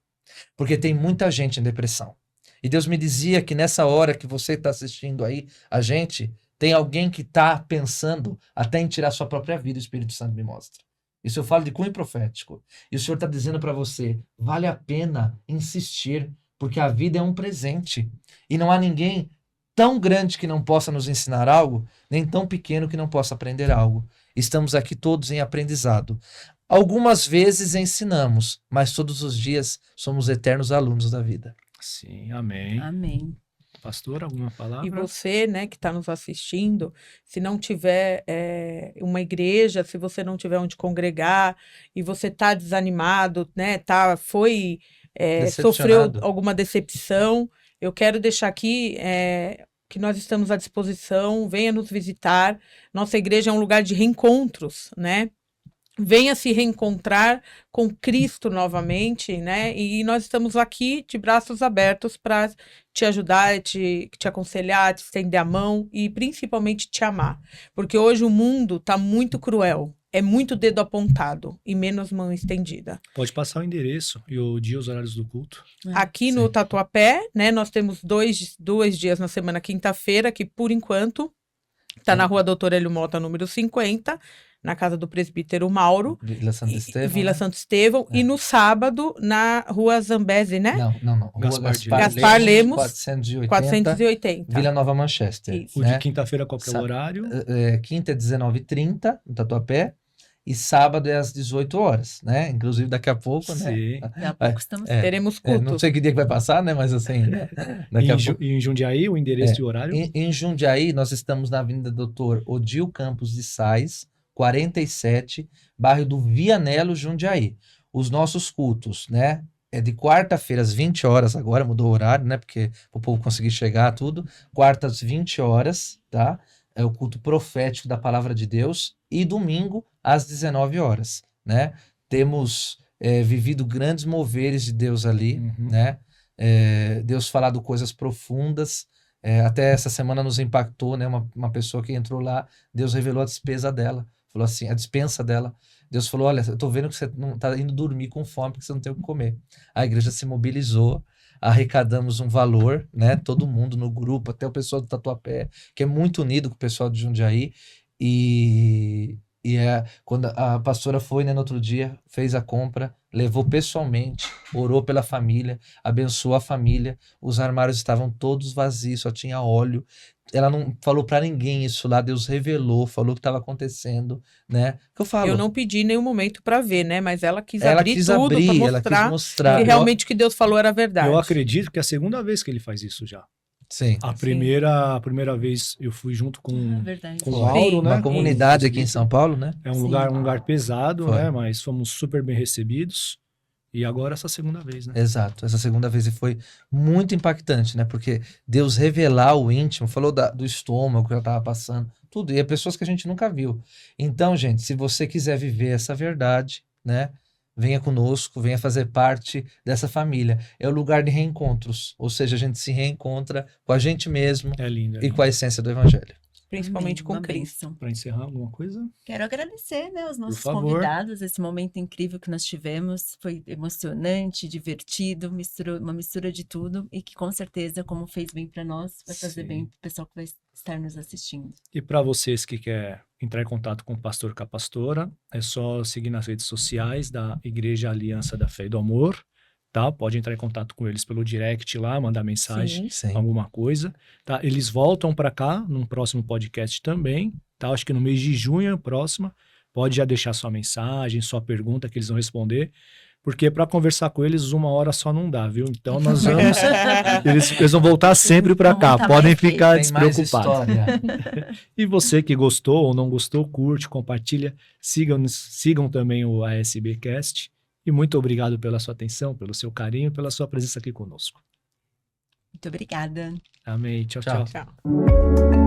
C: Porque tem muita gente em depressão. E Deus me dizia que nessa hora que você está assistindo aí, a gente, tem alguém que está pensando até em tirar sua própria vida, o Espírito Santo me mostra. Isso eu falo de cunho profético. E o Senhor está dizendo para você, vale a pena insistir, porque a vida é um presente. E não há ninguém tão grande que não possa nos ensinar algo, nem tão pequeno que não possa aprender algo. Estamos aqui todos em aprendizado. Algumas vezes ensinamos, mas todos os dias somos eternos alunos da vida.
A: Sim, amém.
B: Amém.
A: Pastor, alguma palavra?
D: E você, né, que está nos assistindo, se não tiver uma igreja, se você não tiver onde congregar e você está desanimado, né, sofreu
C: Decepcionado.
D: alguma decepção, eu quero deixar aqui que nós estamos à disposição, venha nos visitar. Nossa igreja é um lugar de reencontros, né? Venha se reencontrar com Cristo novamente, né? E nós estamos aqui de braços abertos para te ajudar, te aconselhar, te estender a mão e principalmente te amar. Porque hoje o mundo está muito cruel. É muito dedo apontado e menos mão estendida.
A: Pode passar o endereço e o dia, os horários do culto.
D: Aqui no Tatuapé, né? Nós temos dois dias na semana, quinta-feira, que por enquanto está na Rua Doutor Hélio Mota, número 50, na casa do presbítero Mauro.
C: Vila Santo Estevão.
D: Vila
C: né?
D: Santo Estevão.
C: É.
D: E no sábado, na Rua Zambesi, né?
C: Não. Rua
A: Gaspar
D: Lemos,
C: 480,
D: 480.
C: Vila Nova Manchester.
D: Isso.
A: O
C: né?
A: de quinta-feira, qualquer horário.
C: Quinta é 19h30, no Tatuapé. E sábado é às 18 horas, né? Inclusive daqui a pouco, né?
A: Sim.
B: Daqui a pouco estamos.
D: Teremos
C: Não
D: culto.
C: sei que dia que vai passar, né? Mas assim, daqui a pouco.
A: E em Jundiaí, o endereço e o horário?
C: Em Jundiaí, nós estamos na Avenida Doutor Odil Campos de Sais, 47, bairro do Vianello, Jundiaí. Os nossos cultos, né? É de quarta-feira às 20 horas, agora mudou o horário, né? Porque o povo conseguir chegar, tudo. Quarta às 20 horas, tá? É o culto profético da palavra de Deus. E domingo às 19 horas, né? Temos vivido grandes moveres de Deus ali, né? Deus falado coisas profundas. Até essa semana nos impactou, né? Uma pessoa que entrou lá, Deus revelou a despesa dela. Falou assim, a dispensa dela. Deus falou, olha, eu tô vendo que você não tá indo dormir com fome porque você não tem o que comer. A igreja se mobilizou, arrecadamos um valor, né? Todo mundo no grupo, até o pessoal do Tatuapé, que é muito unido com o pessoal de Jundiaí. E quando a pastora foi, né, no outro dia, fez a compra, levou pessoalmente, orou pela família, abençoou a família. Os armários estavam todos vazios, só tinha óleo. Ela não falou pra ninguém isso lá, Deus revelou, falou o que estava acontecendo, né? Que eu falo.
D: Eu não pedi em nenhum momento para ver, né? Mas ela quis
C: Ela
D: abrir
C: quis
D: tudo
C: abrir,
D: para
C: ela quis mostrar.
D: que realmente o que Deus falou era verdade.
A: Eu acredito que é a segunda vez que ele faz isso já.
C: Sim.
A: A primeira vez eu fui junto com
B: Verdade.
A: o Mauro, né?
C: Uma comunidade aqui em São Paulo, né?
A: É um
B: Sim.
A: lugar pesado,
C: Foi.
A: né? Mas fomos super bem recebidos. E agora essa segunda vez, né?
C: Exato, essa segunda vez e foi muito impactante, né? Porque Deus revelar o íntimo, falou do estômago que ela estava passando, tudo. E é pessoas que a gente nunca viu. Então, gente, se você quiser viver essa verdade, né? Venha conosco, venha fazer parte dessa família. É o lugar de reencontros. Ou seja, a gente se reencontra com a gente mesmo
A: É lindo.
C: e com a essência do Evangelho.
D: Principalmente
B: Amém,
D: com
B: uma
D: Cristo.
B: bênção.
A: Para encerrar alguma coisa?
B: Quero agradecer, né, os nossos
A: favor.
B: convidados, esse momento incrível que nós tivemos. Foi emocionante, divertido, uma mistura de tudo e que com certeza, como fez bem para nós, vai fazer
A: Sim.
B: bem para o pessoal que vai estar nos assistindo.
A: E para vocês que querem entrar em contato com o pastor, com a pastora, é só seguir nas redes sociais da Igreja Aliança da Fé e do Amor, tá? Pode entrar em contato com eles pelo direct lá, mandar mensagem,
D: Sim.
C: Sim.
A: alguma coisa, tá? Eles voltam para cá num próximo podcast também, tá? Acho que no mês de junho, próxima, pode já deixar sua mensagem, sua pergunta que eles vão responder, porque para conversar com eles 1 hora só não dá, viu? Então nós vamos, eles vão voltar sempre para
B: Vão
A: cá,
B: voltar
A: podem
B: mais vezes.
A: ficar
C: Tem mais
A: despreocupados.
C: história.
A: E você que gostou ou não gostou, curte, compartilha, sigam também o ASBcast. E muito obrigado pela sua atenção, pelo seu carinho, pela sua presença aqui conosco.
B: Muito obrigada.
A: Amém. Tchau,
C: Tchau.
A: tchau.
D: Tchau.